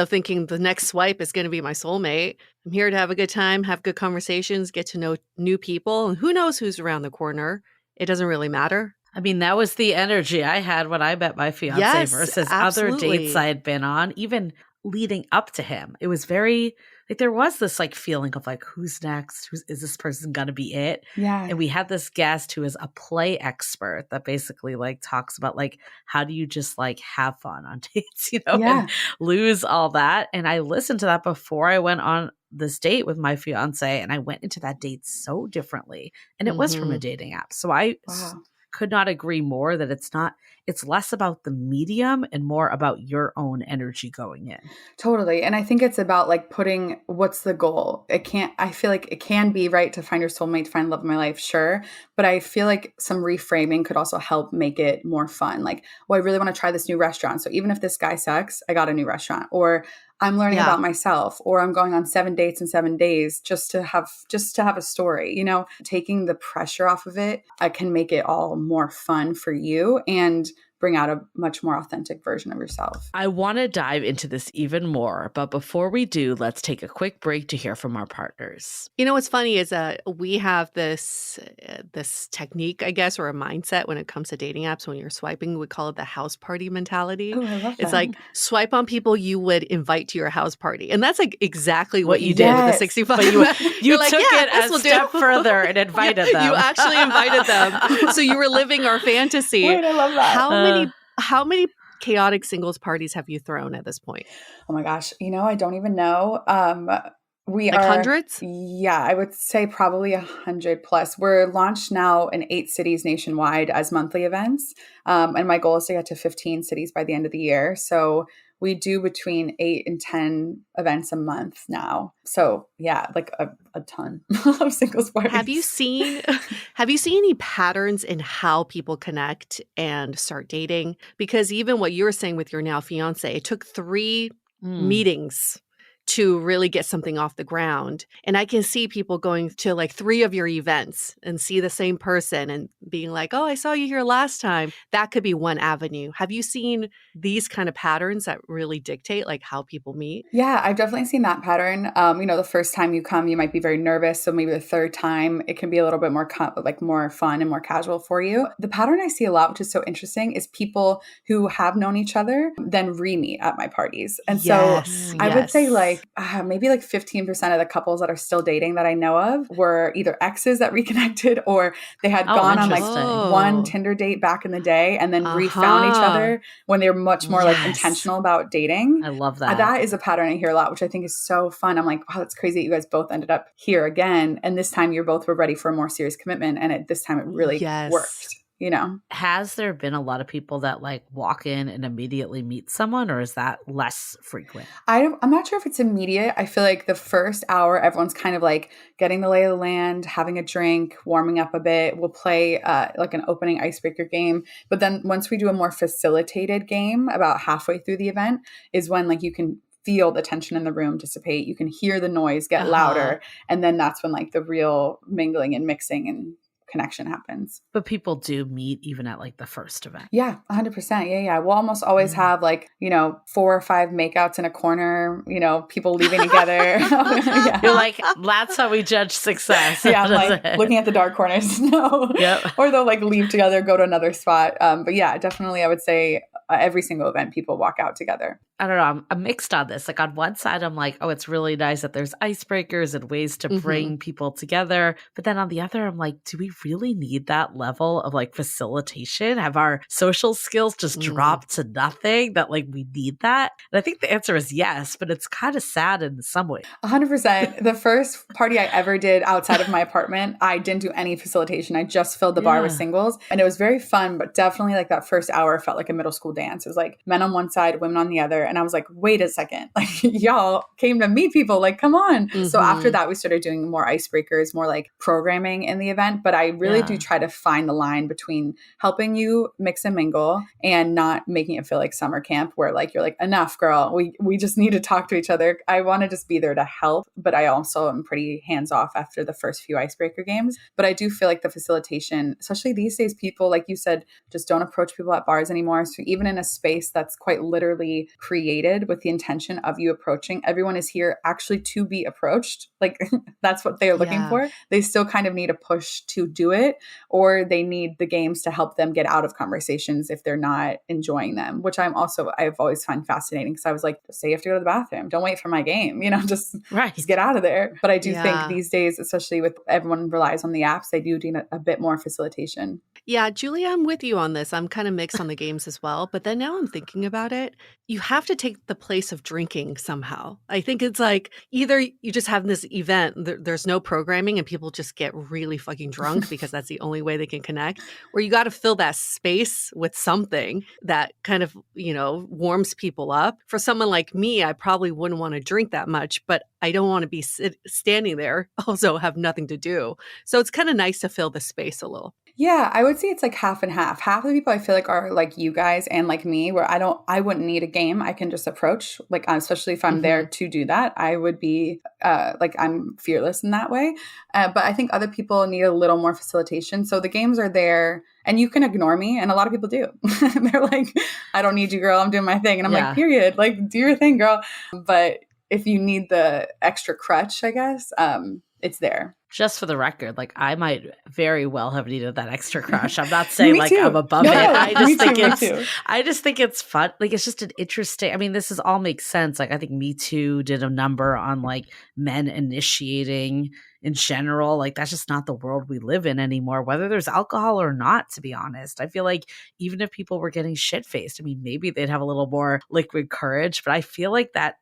thinking the next swipe is going to be my soulmate, I'm here to have a good time, have good conversations, get to know new people. And who knows who's around the corner? It doesn't really matter. I mean, that was the energy I had when I met my fiance versus other dates I had been on, even leading up to him. It was very, like, there was this like feeling of like, who's next? Is this person going to be it? Yeah. And we had this guest who is a play expert that basically like talks about like, how do you just like have fun on dates, you know, and lose all that. And I listened to that before I went on this date with my fiance, and I went into that date so differently. And it was from a dating app. So I could not agree more that it's less about the medium and more about your own energy going in. Totally. And I think it's about like putting, what's the goal? I feel like it can be right to find your soulmate, to find love of my life. Sure. But I feel like some reframing could also help make it more fun. Like, well, I really want to try this new restaurant. So even if this guy sucks, I got a new restaurant, or I'm learning about myself, or I'm going on 7 dates in 7 days just to have a story, you know. Taking the pressure off of it, I can make it all more fun for you and bring out a much more authentic version of yourself. I want to dive into this even more, but before we do, let's take a quick break to hear from our partners. You know, what's funny is we have this technique, I guess, or a mindset when it comes to dating apps. When you're swiping, we call it the house party mentality. Oh, I love that. It's like swipe on people you would invite to your house party. And that's like exactly what you did with the 65. But you like, took it a step further and invited them. You actually invited them. So you were living our fantasy. Wait, I love that. How many chaotic singles parties have you thrown at this point? Oh my gosh. You know, I don't even know. We like are hundreds? Yeah, I would say probably 100 plus. We're launched now in 8 cities nationwide as monthly events. And my goal is to get to 15 cities by the end of the year. So we do between 8 and 10 events a month now. So yeah, like a ton of singles parties. Have you seen any patterns in how people connect and start dating? Because even what you were saying with your now fiance, it took 3 meetings to really get something off the ground. And I can see people going to like 3 of your events and see the same person and being like, oh, I saw you here last time. That could be one avenue. Have you seen these kind of patterns that really dictate like how people meet? Yeah, I've definitely seen that pattern. The first time you come, you might be very nervous. So maybe the third time, it can be a little bit more more fun and more casual for you. The pattern I see a lot, which is so interesting, is people who have known each other then re-meet at my parties. And so I would say maybe like 15% of the couples that are still dating that I know of were either exes that reconnected or they had gone on like one Tinder date back in the day and then refound each other when they were much more like intentional about dating. I love that. That is a pattern I hear a lot, which I think is so fun. I'm like, wow, that's crazy that you guys both ended up here again. And this time you both were ready for a more serious commitment. And this time it really worked. Has there been a lot of people that like walk in and immediately meet someone, or is that less frequent? I'm not sure if it's immediate. I feel like the first hour, everyone's kind of like getting the lay of the land, having a drink, warming up a bit. We'll play like an opening icebreaker game. But then once we do a more facilitated game about halfway through the event is when like you can feel the tension in the room dissipate. You can hear the noise get louder. And then that's when like the real mingling and mixing and connection happens. But people do meet even at like the first event. Yeah, 100%. Yeah. We'll almost always have like, 4 or 5 makeouts in a corner, people leaving together. You're like, that's how we judge success. Yeah, I'm like looking at the dark corners. No. Yep. Or they'll like leave together, go to another spot. But yeah, definitely I would say every single event people walk out together. I don't know. I'm mixed on this. Like on one side, I'm like, oh, it's really nice that there's icebreakers and ways to bring people together. But then on the other, I'm like, do we really need that level of like facilitation? Have our social skills just dropped to nothing that like we need that? And I think the answer is yes, but it's kind of sad in some way. 100%. The first party I ever did outside of my apartment, I didn't do any facilitation. I just filled the bar with singles and it was very fun, but definitely like that first hour felt like a middle school dance. It was like men on one side, women on the other. And I was like, wait a second, like y'all came to meet people, like, come on. So after that, we started doing more icebreakers, more like programming in the event. But I really do try to find the line between helping you mix and mingle and not making it feel like summer camp where like, you're like, enough, girl, we just need to talk to each other. I want to just be there to help. But I also am pretty hands off after the first few icebreaker games. But I do feel like the facilitation, especially these days, people, like you said, just don't approach people at bars anymore. So even in a space that's quite literally created with the intention of you approaching, everyone is here actually to be approached. Like that's what they're looking for. They still kind of need a push to do it, or they need the games to help them get out of conversations if they're not enjoying them, which I've always find fascinating. Because I was like, just say you have to go to the bathroom. Don't wait for my game, just get out of there. But I do think these days, especially with everyone relies on the apps, they do need a bit more facilitation. Yeah, Julia, I'm with you on this. I'm kind of mixed on the games as well. But then now I'm thinking about it. You have to take the place of drinking somehow. I think it's like either you just have this event, there's no programming and people just get really fucking drunk because that's the only way they can connect, or you got to fill that space with something that kind of, warms people up. For someone like me, I probably wouldn't want to drink that much, but I don't want to be standing there, also have nothing to do. So it's kind of nice to fill the space a little. Yeah, I would say it's like half and half. Half of the people I feel like are like you guys and like me, where I wouldn't need a game. I can just approach, like, especially if I'm there to do that, I would be like, I'm fearless in that way. But I think other people need a little more facilitation. So the games are there and you can ignore me. And a lot of people do. They're like, I don't need you, girl. I'm doing my thing. And I'm like, period. Like, do your thing, girl. But if you need the extra crutch, I guess, it's there. Just for the record, like I might very well have needed that extra crush. I'm not saying like I'm above it. I just think it's fun. Like it's just an interesting. I mean, this is all makes sense. Like I think Me Too did a number on like men initiating in general. Like that's just not the world we live in anymore, whether there's alcohol or not, to be honest. I feel like even if people were getting shit-faced, I mean, maybe they'd have a little more liquid courage, but I feel like that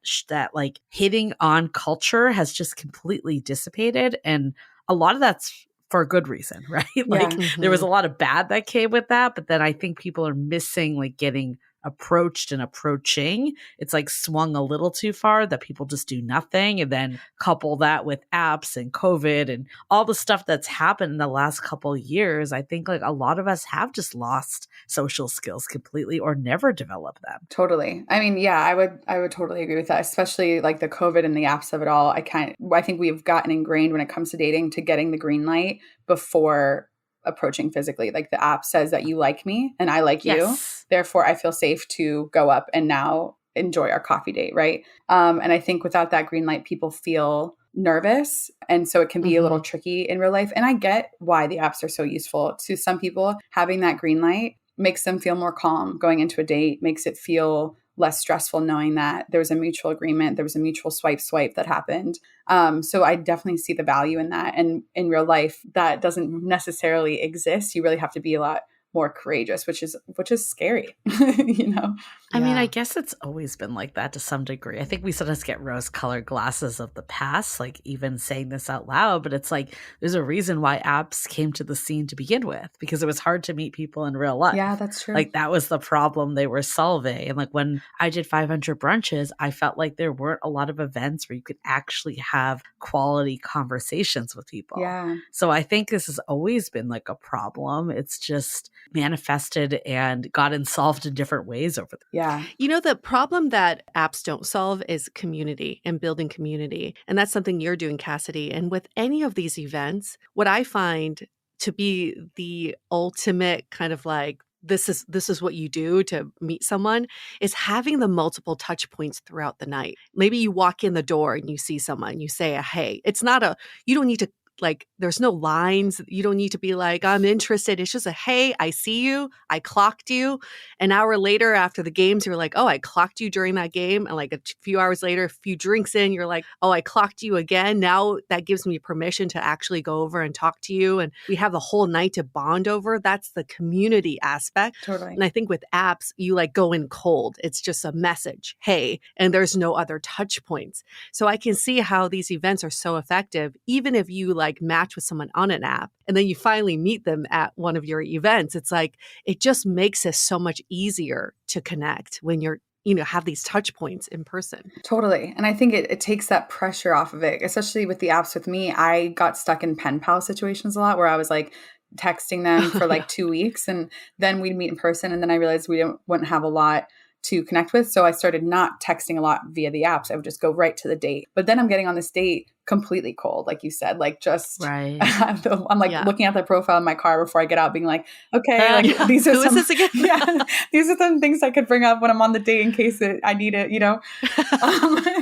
like hitting on culture has just completely dissipated. And a lot of that's for a good reason, right? Like there was a lot of bad that came with that, but then I think people are missing like getting approached and approaching, it's like swung a little too far that people just do nothing. And then couple that with apps and COVID and all the stuff that's happened in the last couple of years, I think like a lot of us have just lost social skills completely or never developed them. Totally. I mean, yeah, I would totally agree with that, especially like the COVID and the apps of it all. I think we've gotten ingrained when it comes to dating to getting the green light before approaching physically. Like the app says that you like me and I like you. Therefore, I feel safe to go up and now enjoy our coffee date, right? And I think without that green light, people feel nervous. And so it can be a little tricky in real life. And I get why the apps are so useful. To some people, having that green light makes them feel more calm going into a date, makes it feel less stressful knowing that there was a mutual agreement, there was a mutual swipe that happened. So I definitely see the value in that. And in real life, that doesn't necessarily exist. You really have to be a lot more courageous, which is scary, you know? I mean, I guess it's always been like that to some degree. I think we sometimes get rose-colored glasses of the past, like even saying this out loud, but it's like there's a reason why apps came to the scene to begin with, because it was hard to meet people in real life. Yeah, that's true. Like that was the problem they were solving. And like when I did 500 brunches, I felt like there weren't a lot of events where you could actually have quality conversations with people. Yeah. So I think this has always been like a problem. It's just manifested and gotten solved in different ways over the Yeah. You know, the problem that apps don't solve is community and building community. And that's something you're doing, Cassidy. And with any of these events, what I find to be the ultimate kind of like, this is what you do to meet someone, is having the multiple touch points throughout the night. Maybe you walk in the door and you see someone, you say, hey, it's not you don't need to, like, there's no lines. You don't need to be like, I'm interested. It's just hey, I see you. I clocked you. An hour later after the games, you're like, oh, I clocked you during that game. And like a few hours later, a few drinks in, you're like, oh, I clocked you again. Now that gives me permission to actually go over and talk to you. And we have the whole night to bond over. That's the community aspect. Totally. And I think with apps, you like go in cold. It's just a message, hey, and there's no other touch points. So I can see how these events are so effective, even if you like match with someone on an app and then you finally meet them at one of your events. It's like, it just makes it so much easier to connect when you're, have these touch points in person. Totally. And I think it takes that pressure off of it, especially with the apps. With me, I got stuck in pen pal situations a lot where I was like texting them for like 2 weeks and then we'd meet in person. And then I realized we wouldn't have a lot to connect with. So I started not texting a lot via the apps. I would just go right to the date. But then I'm getting on this date completely cold, like you said, like just right. I'm like looking at the profile in my car before I get out, being like, okay, like these are Who is this again? these are some things I could bring up when I'm on the date in case I need it,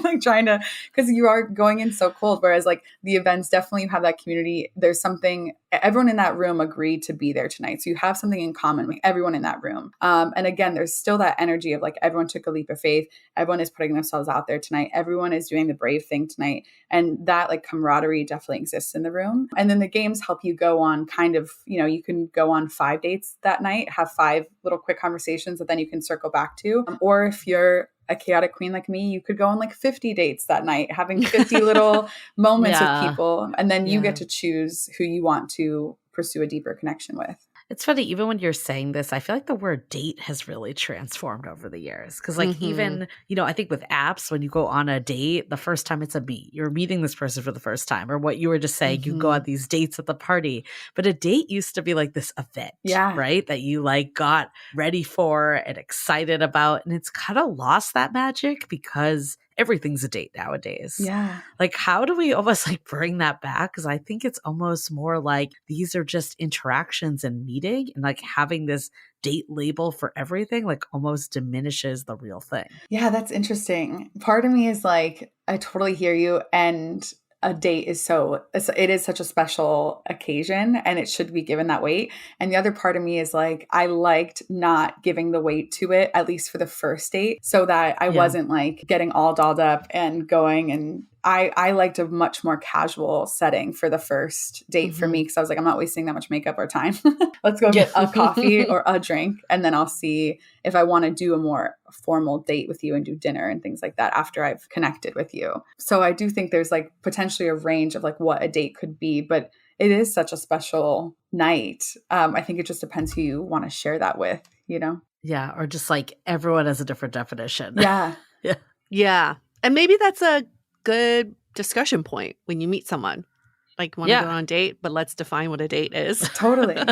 like trying to, because you are going in so cold. Whereas like the events, definitely you have that community. There's something, everyone in that room agreed to be there tonight. So you have something in common with everyone in that room. And again, there's still that energy of like everyone took a leap of faith. Everyone is putting themselves out there tonight. Everyone is doing the brave thing tonight. And that like camaraderie definitely exists in the room. And then the games help you go on kind of, you can go on 5 dates that night, have 5 little quick conversations that then you can circle back to. Or if you're a chaotic queen like me, you could go on like 50 dates that night, having 50 little moments with people. And then you get to choose who you want to pursue a deeper connection with. It's funny, even when you're saying this, I feel like the word date has really transformed over the years. Because like even, I think with apps, when you go on a date, the first time it's a meet, you're meeting this person for the first time. Or what you were just saying, you go on these dates at the party. But a date used to be like this event, right? That you like got ready for and excited about. And it's kind of lost that magic because everything's a date nowadays. Yeah. Like, how do we almost like bring that back? Because I think it's almost more like these are just interactions and meeting, and like having this date label for everything like almost diminishes the real thing. Yeah, that's interesting. Part of me is like, I totally hear you. And a date is it is such a special occasion and it should be given that weight. And the other part of me is like, I liked not giving the weight to it, at least for the first date, so that I wasn't like getting all dolled up and going. And I liked a much more casual setting for the first date for me, because I was like, I'm not wasting that much makeup or time. Let's go get a coffee or a drink. And then I'll see if I want to do a more formal date with you and do dinner and things like that after I've connected with you. So I do think there's like potentially a range of like what a date could be, but it is such a special night. I think it just depends who you want to share that with, you know? Yeah. Or just like everyone has a different definition. Yeah. Yeah. Yeah. And maybe that's a good discussion point when you meet someone. Like, want to go on a date, but let's define what a date is. Totally.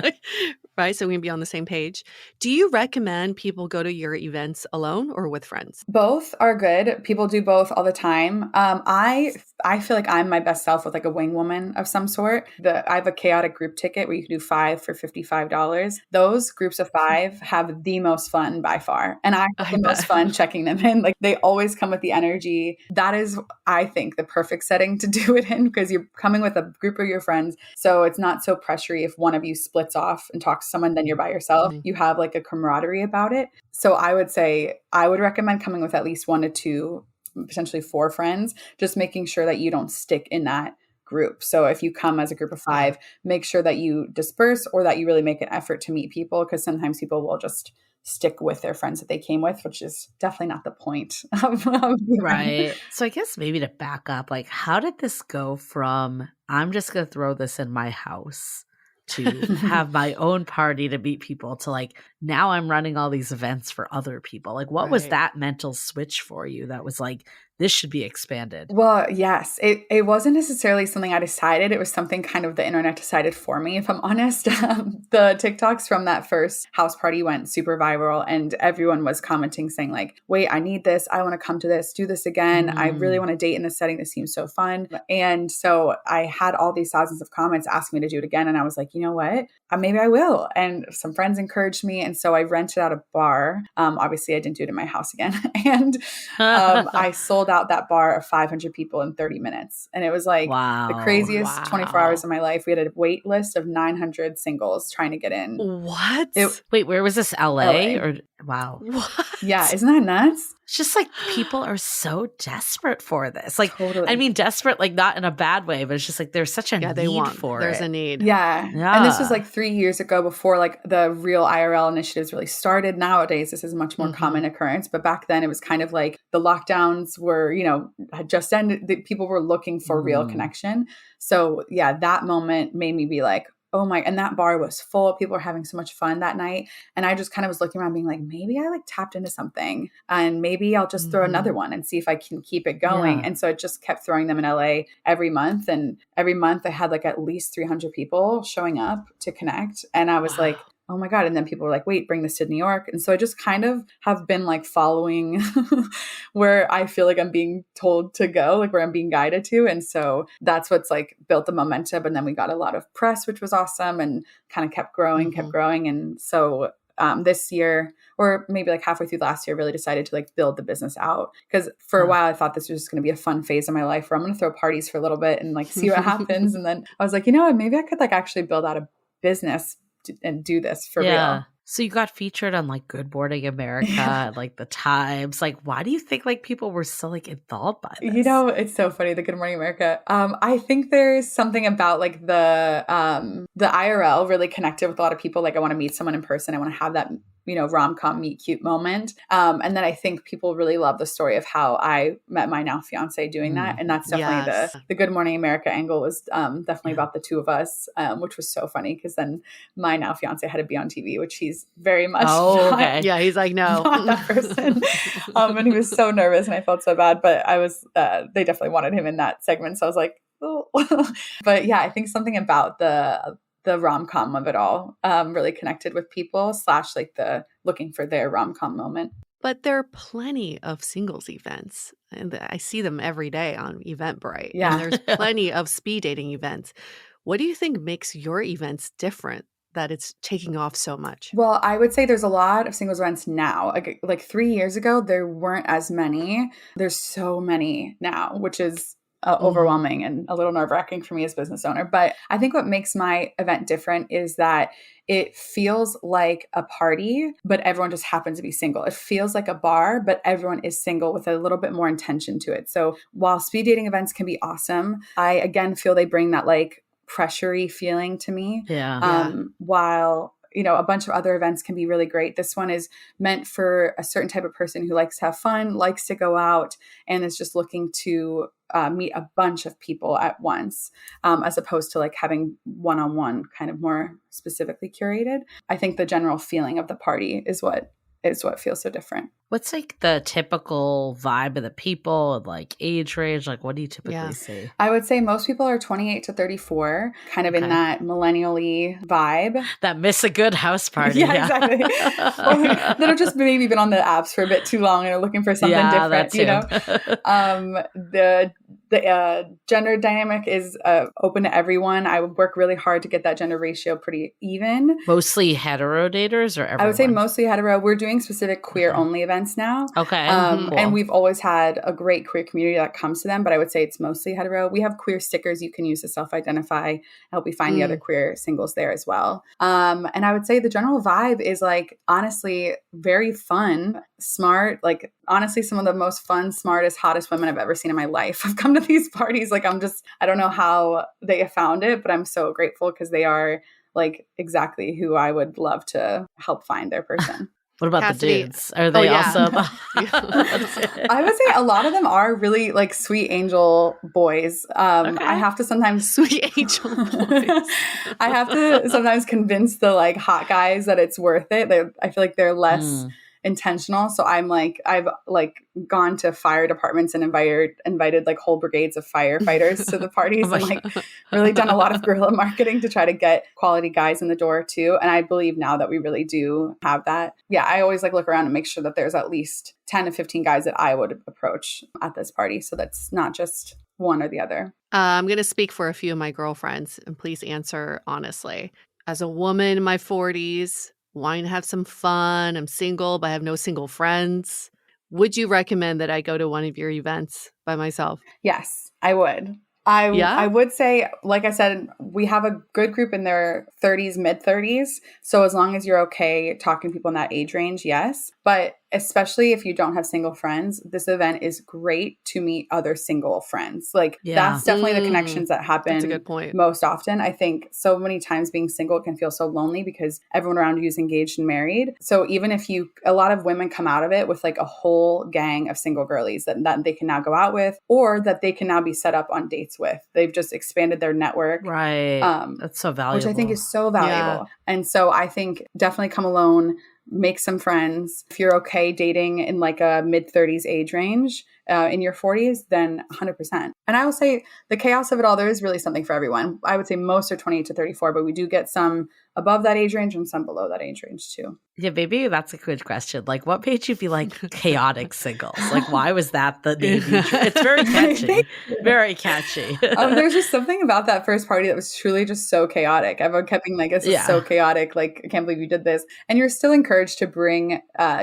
Right? So we can be on the same page. Do you recommend people go to your events alone or with friends? Both are good. People do both all the time. I feel like I'm my best self with like a wing woman of some sort. I have a chaotic group ticket where you can do 5 for $55. Those groups of 5 have the most fun by far. And I have the most fun checking them in. Like they always come with the energy. That is, I think, the perfect setting to do it in because you're coming with a group of your friends. So it's not so pressury if one of you splits off and talks to someone, then you're by yourself. Mm-hmm. You have like a camaraderie about it. So I would say I would recommend coming with at least 1 to 2, potentially 4 friends, just making sure that you don't stick in that group. So if you come as a group of 5, make sure that you disperse or that you really make an effort to meet people because sometimes people will just stick with their friends that they came with, which is definitely not the point of right. So I guess maybe to back up, like how did this go from I'm just going to throw this in my house to have my own party to meet people to like now I'm running all these events for other people? Like what was that mental switch for you that was like this should be expanded? Well, yes, it wasn't necessarily something I decided. It was something kind of the internet decided for me, if I'm honest. The TikToks from that first house party went super viral and everyone was commenting saying like, wait, I need this. I want to come to this, do this again. I really want to date in this setting. This seems so fun. And so I had all these thousands of comments asking me to do it again. And I was like, you know what? Maybe I will. And some friends encouraged me. And so I rented out a bar. Obviously I didn't do it in my house again. And I sold out that bar of 500 people in 30 minutes. And it was like the craziest 24 hours of my life. We had a wait list of 900 singles trying to get in. What? Wait, where was this? LA? Or wow. What? Yeah. Isn't that nuts? It's just like people are so desperate for this. Like, totally. I mean, desperate, like not in a bad way, but it's just like there's such a need for There's it. There's a need. Yeah. And this was like 3 years ago before like the real IRL initiatives really started. Nowadays, this is a much more common occurrence. But back then it was kind of like the lockdowns were, had just ended. People were looking for real connection. So yeah, that moment made me be like, oh my, and that bar was full. People were having so much fun that night. And I just kind of was looking around being like, maybe I like tapped into something and maybe I'll just throw another one and see if I can keep it going. Yeah. And so I just kept throwing them in LA every month. And every month I had like at least 300 people showing up to connect. And I was like, oh my God. And then people were like, wait, bring this to New York. And so I just kind of have been like following where I feel like I'm being told to go, like where I'm being guided to. And so that's what's like built the momentum. And then we got a lot of press, which was awesome and kind of kept growing. And so this year, or maybe like halfway through last year, really decided to like build the business out. Because for a while I thought this was just going to be a fun phase of my life where I'm going to throw parties for a little bit and like see what happens. And then I was like, maybe I could like actually build out a business and do this for real. So you got featured on like Good Morning America, like the Times. Like, why do you think like people were so like enthralled by this? It's so funny, the Good Morning America. I think there's something about like the IRL really connected with a lot of people. Like I want to meet someone in person. I want to have that rom-com meet cute moment. And then I think people really love the story of how I met my now fiance doing that. And that's definitely the Good Morning America angle was definitely about the two of us, which was so funny because then my now fiance had to be on TV, which he's very much not, yeah, he's like, no, not that person. And he was so nervous and I felt so bad, but I was, they definitely wanted him in that segment. So I was like, oh. But yeah, I think something about the rom-com of it all really connected with people / like the looking for their rom-com moment. But there are plenty of singles events and I see them every day on Eventbrite. Yeah. And there's plenty of speed dating events. What do you think makes your events different that it's taking off so much? Well, I would say there's a lot of singles events now. Like 3 years ago, there weren't as many. There's so many now, which is overwhelming and a little nerve-wracking for me as a business owner. But I think what makes my event different is that it feels like a party, but everyone just happens to be single. It feels like a bar, but everyone is single with a little bit more intention to it. So while speed dating events can be awesome, I again feel they bring that like pressure-y feeling to me. Yeah. While a bunch of other events can be really great. This one is meant for a certain type of person who likes to have fun, likes to go out, and is just looking to meet a bunch of people at once, as opposed to like having one-on-one, kind of more specifically curated. I think the general feeling of the party is what feels so different. What's like the typical vibe of the people, like age range? Like, what do you typically see? I would say most people are 28 to 34, kind of in that millennial-y vibe. That miss a good house party. Yeah, exactly. Or that have just maybe been on the apps for a bit too long and are looking for something different, The gender dynamic is open to everyone. I would work really hard to get that gender ratio pretty even. Mostly hetero daters or everyone? I would say mostly hetero. We're doing specific queer-only events now. Okay. Cool. And we've always had a great queer community that comes to them, but I would say it's mostly hetero. We have queer stickers you can use to self-identify, help you find the other queer singles there as well. And I would say the general vibe is like, honestly, very fun, smart, like honestly, some of the most fun, smartest, hottest women I've ever seen in my life have come to these parties. Like I don't know how they have found it, but I'm so grateful because they are like exactly who I would love to help find their person. What about Cassidy? The dudes? Are they also? I would say a lot of them are really like sweet angel boys. I have to sometimes sweet angel boys. I have to sometimes convince the like hot guys that it's worth it. I feel like they're less intentional. So I've like gone to fire departments and invited like whole brigades of firefighters to the parties and like really done a lot of guerrilla marketing to try to get quality guys in the door too. And I believe now that we really do have that. Yeah, I always like look around and make sure that there's at least 10 to 15 guys that I would approach at this party. So that's not just one or the other. I'm going to speak for a few of my girlfriends, and please answer honestly. As a woman in my 40s, wanting to have some fun. I'm single, but I have no single friends. Would you recommend that I go to one of your events by myself? Yes, I would. I would say, like I said, we have a good group in their 30s, mid 30s. So as long as you're okay talking to people in that age range, yes. But especially if you don't have single friends, this event is great to meet other single friends. Like that's definitely the connections that happen that's a good point. Most often. I think so many times being single can feel so lonely because everyone around you is engaged and married. So even if a lot of women come out of it with like a whole gang of single girlies that they can now go out with, or that they can now be set up on dates with. They've just expanded their network. Right. That's so valuable. Which I think is so valuable. Yeah. And so I think definitely come alone, make some friends. If you're okay dating in like a mid 30s age range, in your 40s, then 100%. And I will say the chaos of it all, there is really something for everyone. I would say most are 28 to 34, but we do get some above that age range and some below that age range too. Yeah, maybe that's a good question. Like, what made you be like chaotic singles? Like, why was that the name? It's very catchy. Very catchy. There's just something about that first party that was truly just so chaotic. Everyone kept being like, this is so chaotic. Like, I can't believe you did this. And you're still encouraged to bring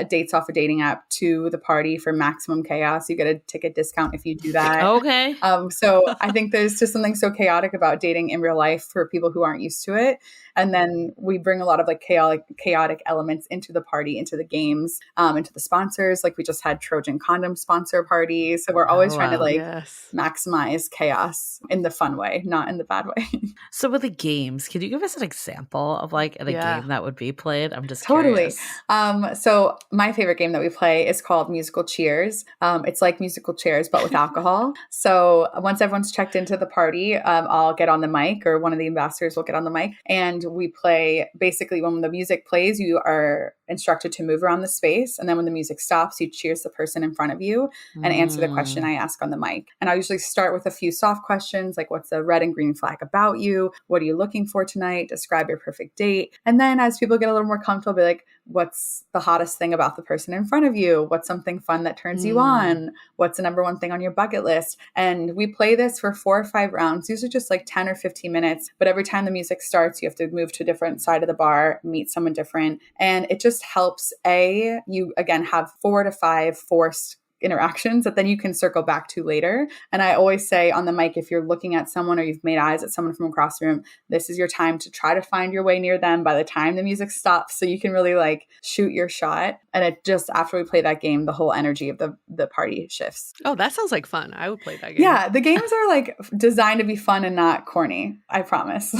dates off a dating app to the party for maximum chaos. You get a ticket discount if you do that. Okay. So I think there's just something so chaotic about dating in real life for people who aren't used to it. And then we bring a lot of like chaotic elements into the party, into the games, into the sponsors. Like we just had Trojan condom sponsor parties. So we're always trying to maximize chaos in the fun way, not in the bad way. So with the games, can you give us an example of like a game that would be played? I'm just totally curious. So my favorite game that we play is called Musical Cheers. It's like musical chairs, but with alcohol. So once everyone's checked into the party, I'll get on the mic, or one of the ambassadors will get on the mic, and we play. Basically, when the music plays, you are instructed to move around the space. And then when the music stops, you cheers the person in front of you and answer the question I ask on the mic. And I usually start with a few soft questions, like what's the red and green flag about you? What are you looking for tonight? Describe your perfect date. And then as people get a little more comfortable, be like, what's the hottest thing about the person in front of you? What's something fun that turns you on? What's the number one thing on your bucket list? And we play this for 4 or 5 rounds. These are just like 10 or 15 minutes. But every time the music starts, you have to move to a different side of the bar, meet someone different. And it just helps, you again have 4 to 5 forced interactions that then you can circle back to later. And I always say on the mic, if you're looking at someone or you've made eyes at someone from across the room, this is your time to try to find your way near them by the time the music stops, so you can really like shoot your shot. And it just, after we play that game, the whole energy of the party shifts. Oh, that sounds like fun. I would play that game. Yeah, the games are like designed to be fun and not corny. I promise.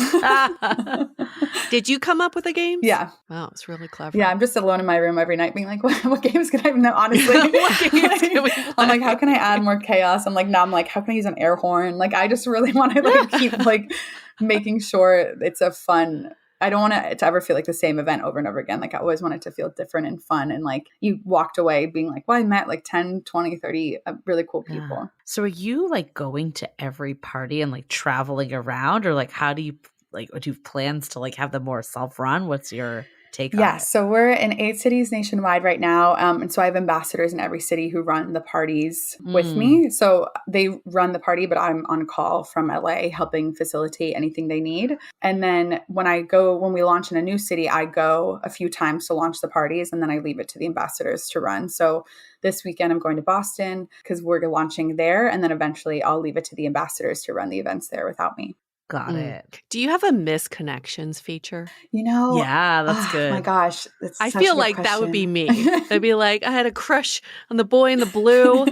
Did you come up with a game? Yeah. Wow, it's really clever. Yeah, I'm just alone in my room every night being like, what games can I know? Honestly. I'm like, how can I add more chaos? I'm like, how can I use an air horn? Like, I just really want to like keep like making sure it's a fun. I don't want it to ever feel like the same event over and over again. Like, I always want it to feel different and fun. And like, you walked away being like, well, I met like 10, 20, 30 really cool people. Yeah. So are you like going to every party and like traveling around, or like how do you like, do you have plans to like have them more self-run? What's your take on it? Yeah, so we're in 8 cities nationwide right now. And so I have ambassadors in every city who run the parties with me. So they run the party, but I'm on call from LA helping facilitate anything they need. And then when we launch in a new city, I go a few times to launch the parties, and then I leave it to the ambassadors to run. So this weekend I'm going to Boston because we're launching there. And then eventually I'll leave it to the ambassadors to run the events there without me. Got it. Do you have a misconnections feature? Yeah, that's good. Oh my gosh. I feel like that would be me. I'd be like, I had a crush on the boy in the blue,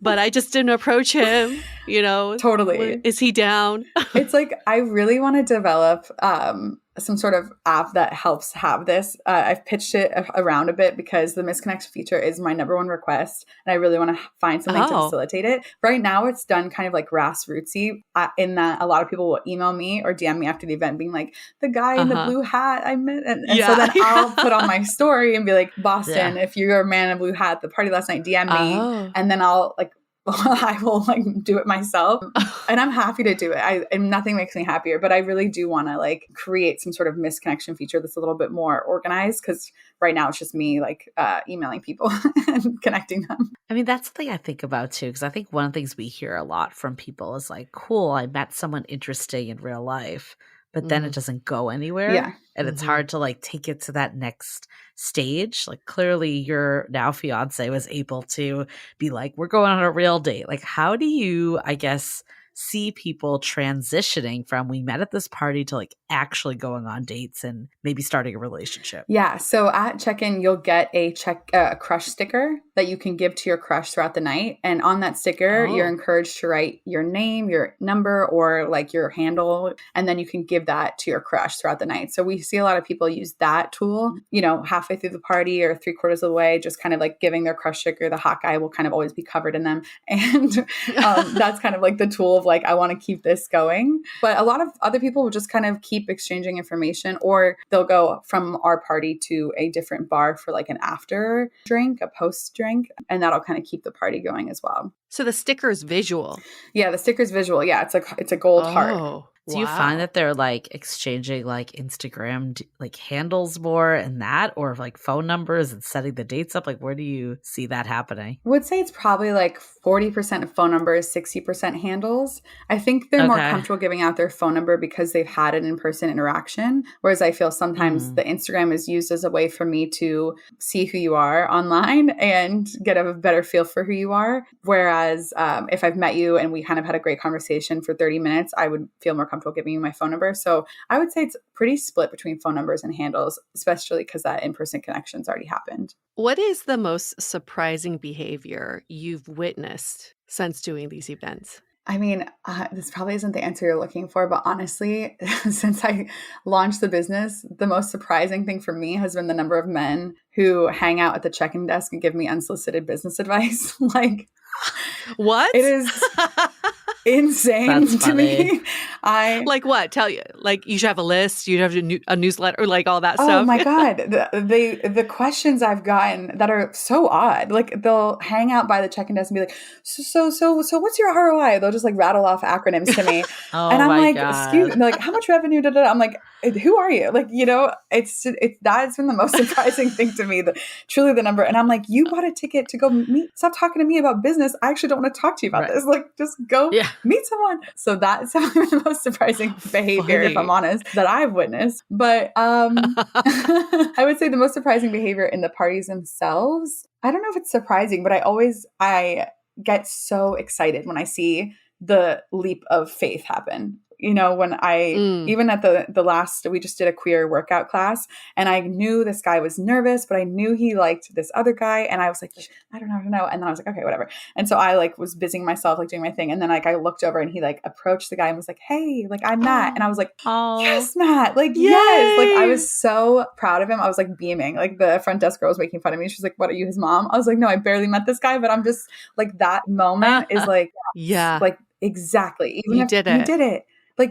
but I just didn't approach him. Totally. Is he down? It's like, I really want to develop some sort of app that helps have this. I've pitched it around a bit because the misconnection feature is my number one request. And I really want to find something to facilitate it. Right now, it's done kind of like grassrootsy in that a lot of people will email me or DM me after the event being like, the guy in the blue hat I met. And so then I'll put on my story and be like, Boston, if you're a man in a blue hat at the party last night, DM me. And then I'll like, I will like do it myself, and I'm happy to do it. And nothing makes me happier, but I really do want to like create some sort of misconnection feature that's a little bit more organized, because right now it's just me like emailing people and connecting them. I mean, that's something I think about too, because I think one of the things we hear a lot from people is like, cool, I met someone interesting in real life, but then it doesn't go anywhere. Yeah. And it's hard to like take it to that next stage. Like, clearly your now fiance was able to be like, we're going on a real date. Like, how do you, I guess, see people transitioning from we met at this party to like actually going on dates and maybe starting a relationship? Yeah. So at check-in, you'll get a crush sticker that you can give to your crush throughout the night. And on that sticker, you're encouraged to write your name, your number, or like your handle. And then you can give that to your crush throughout the night. So we see a lot of people use that tool, halfway through the party or 3/4 of the way, just kind of like giving their crush sticker. The hot guy will kind of always be covered in them. And that's kind of like the tool of like, I want to keep this going. But a lot of other people will just kind of keep exchanging information, or they'll go from our party to a different bar for like an after drink, a post drink, and that'll kind of keep the party going as well. So the sticker is visual. Yeah, the sticker's visual. Yeah, it's a gold heart. Do you find that they're like exchanging like Instagram like handles more and that, or like phone numbers and setting the dates up? Like, where do you see that happening? I would say it's probably like 40% of phone numbers, 60% handles. I think they're more comfortable giving out their phone number because they've had an in-person interaction. Whereas I feel sometimes the Instagram is used as a way for me to see who you are online and get a better feel for who you are. Whereas if I've met you and we kind of had a great conversation for 30 minutes, I would feel more comfortable giving you my phone number. So I would say it's pretty split between phone numbers and handles, especially because that in-person connection's already happened. What is the most surprising behavior you've witnessed since doing these events? I mean, this probably isn't the answer you're looking for, but honestly, since I launched the business, the most surprising thing for me has been the number of men who hang out at the check-in desk and give me unsolicited business advice. Like, what? It is insane to me. Like what? Tell you, like you should have a list, you have a newsletter, or like all that stuff. Oh my God. The questions I've gotten that are so odd, like they'll hang out by the check-in desk and be like, so what's your ROI? They'll just like rattle off acronyms to me. And I'm like, excuse me, like, how much revenue? I'm like, who are you? Like, it's that's been the most surprising thing to me, truly the number. And I'm like, you bought a ticket to go meet, stop talking to me about business. I actually don't want to talk to you about this. Like, just go meet someone. So that's the most surprising behavior, if I'm honest, that I've witnessed. But I would say the most surprising behavior in the parties themselves, I don't know if it's surprising, but I get so excited when I see the leap of faith happen. When even at the last, we just did a queer workout class, and I knew this guy was nervous, but I knew he liked this other guy. And I was like, I don't know. And then I was like, okay, whatever. And so I was busying myself, doing my thing. And then I looked over and he approached the guy and was like, hey, I'm Matt. And I was like, yes, Matt, yes. I was so proud of him. I was beaming. The front desk girl was making fun of me. She's like, what, are you his mom? I was like, no, I barely met this guy, but I'm just that moment is yeah, exactly. Even you did it. You did it.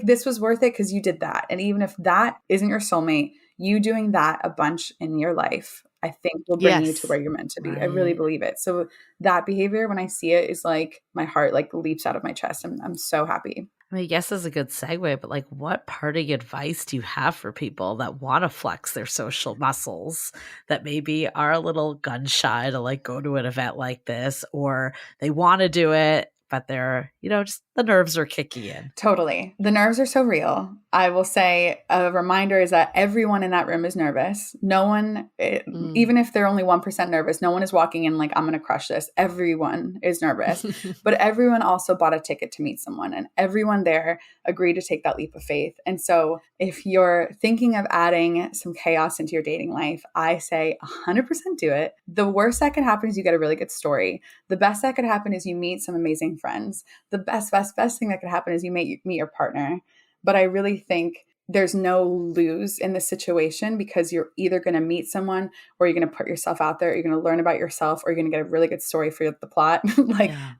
This was worth it because you did that. And even if that isn't your soulmate, you doing that a bunch in your life, I think will bring you to where you're meant to be. Right. I really believe it. So that behavior, when I see it, is my heart leaps out of my chest. I'm so happy. I mean, yes, is a good segue, but what parting advice do you have for people that want to flex their social muscles, that maybe are a little gun shy to go to an event like this, or they want to do it, but they're, just the nerves are kicking in? Totally. The nerves are so real. I will say a reminder is that everyone in that room is nervous. No one, even if they're only 1% nervous, no one is walking in I'm going to crush this. Everyone is nervous, but everyone also bought a ticket to meet someone, and everyone there agreed to take that leap of faith. And so if you're thinking of adding some chaos into your dating life, I say 100% do it. The worst that could happen is you get a really good story. The best that could happen is you meet some amazing friends. The best thing that could happen is you meet your partner. But I really think there's no lose in this situation, because you're either going to meet someone, or you're going to put yourself out there, or you're going to learn about yourself, or you're going to get a really good story for the plot.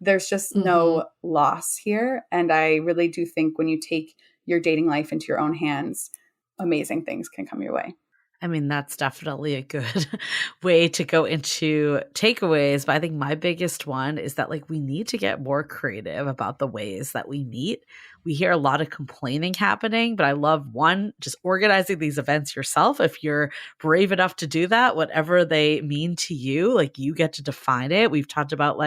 There's just no loss here. And I really do think when you take your dating life into your own hands, amazing things can come your way. I mean, that's definitely a good way to go into takeaways. But I think my biggest one is that we need to get more creative about the ways that we meet. We hear a lot of complaining happening, but I love, one, just organizing these events yourself. If you're brave enough to do that, whatever they mean to you, you get to define it. We've talked about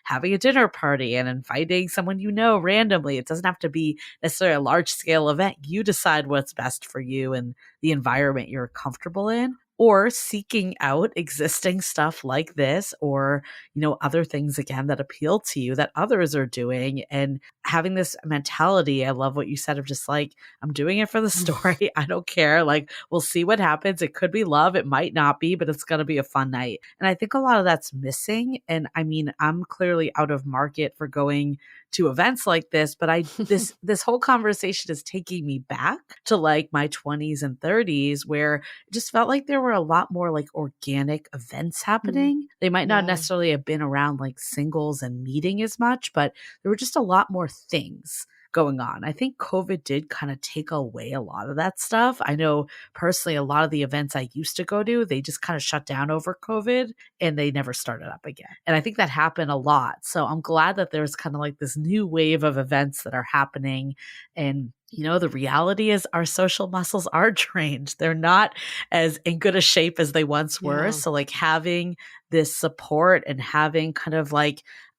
having a dinner party and inviting someone randomly. It doesn't have to be necessarily a large scale event. You decide what's best for you and the environment you're comfortable in. Or seeking out existing stuff like this, or, other things, again, that appeal to you that others are doing, and having this mentality. I love what you said of just I'm doing it for the story. I don't care. We'll see what happens. It could be love. It might not be, but it's going to be a fun night. And I think a lot of that's missing. And I mean, I'm clearly out of market for going to events like this, but this whole conversation is taking me back to my 20s and 30s, where it just felt like there were a lot more organic events happening. They might not necessarily have been around singles and meeting as much, but there were just a lot more things going on. I think COVID did kind of take away a lot of that stuff. I know personally, a lot of the events I used to go to, they just kind of shut down over COVID and they never started up again. And I think that happened a lot. So I'm glad that there's kind of this new wave of events that are happening. And the reality is our social muscles are trained. They're not as in good a shape as they once were. So having this support and having kind of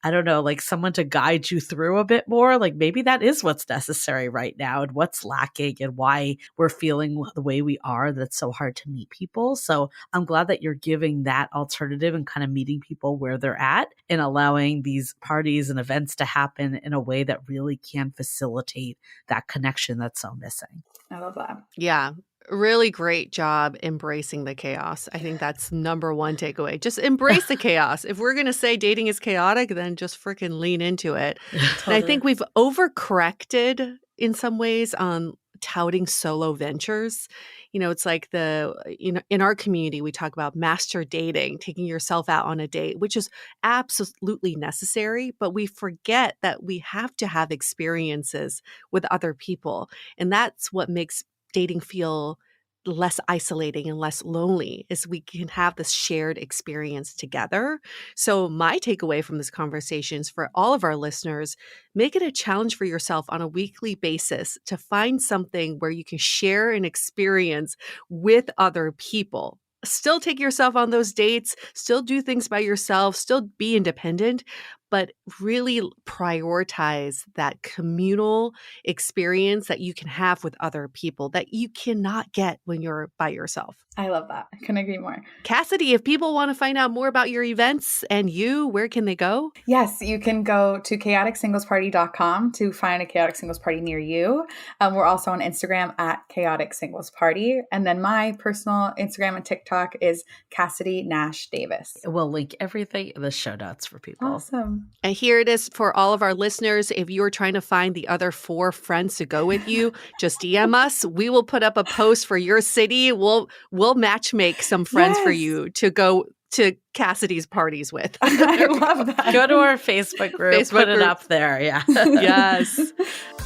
I don't know, someone to guide you through a bit more, maybe that is what's necessary right now, and what's lacking, and why we're feeling the way we are, that's so hard to meet people. So I'm glad that you're giving that alternative and kind of meeting people where they're at, and allowing these parties and events to happen in a way that really can facilitate that connection that's so missing. I love that. Yeah. Really great job embracing the chaos. I think that's number one takeaway. Just embrace the chaos. If we're going to say dating is chaotic, then just freaking lean into it. Totally. And I think we've overcorrected in some ways on touting solo ventures. It's in our community, we talk about master dating, taking yourself out on a date, which is absolutely necessary. But we forget that we have to have experiences with other people. And that's what makes dating feel less isolating and less lonely, is we can have this shared experience together. So my takeaway from this conversation is, for all of our listeners, make it a challenge for yourself on a weekly basis to find something where you can share an experience with other people. Still take yourself on those dates, still do things by yourself, still be independent, but really prioritize that communal experience that you can have with other people that you cannot get when you're by yourself. I love that. I couldn't agree more. Cassidy, if people want to find out more about your events and you, where can they go? Yes, you can go to chaoticsinglesparty.com to find a chaotic singles party near you. We're also on Instagram at chaotic singles party. And then my personal Instagram and TikTok is Cassidy Nash Davis. We'll link everything in the show notes for people. Awesome. And here it is for all of our listeners. If you're trying to find the other 4 friends to go with you, just DM us. We will put up a post for your city. We'll match make some friends for you to go to Cassidy's parties with. I love that. Go to our Facebook group. Put it up there. Yeah. Yes.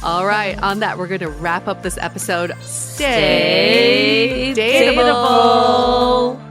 All right. On that, we're going to wrap up this episode. Stay dateable.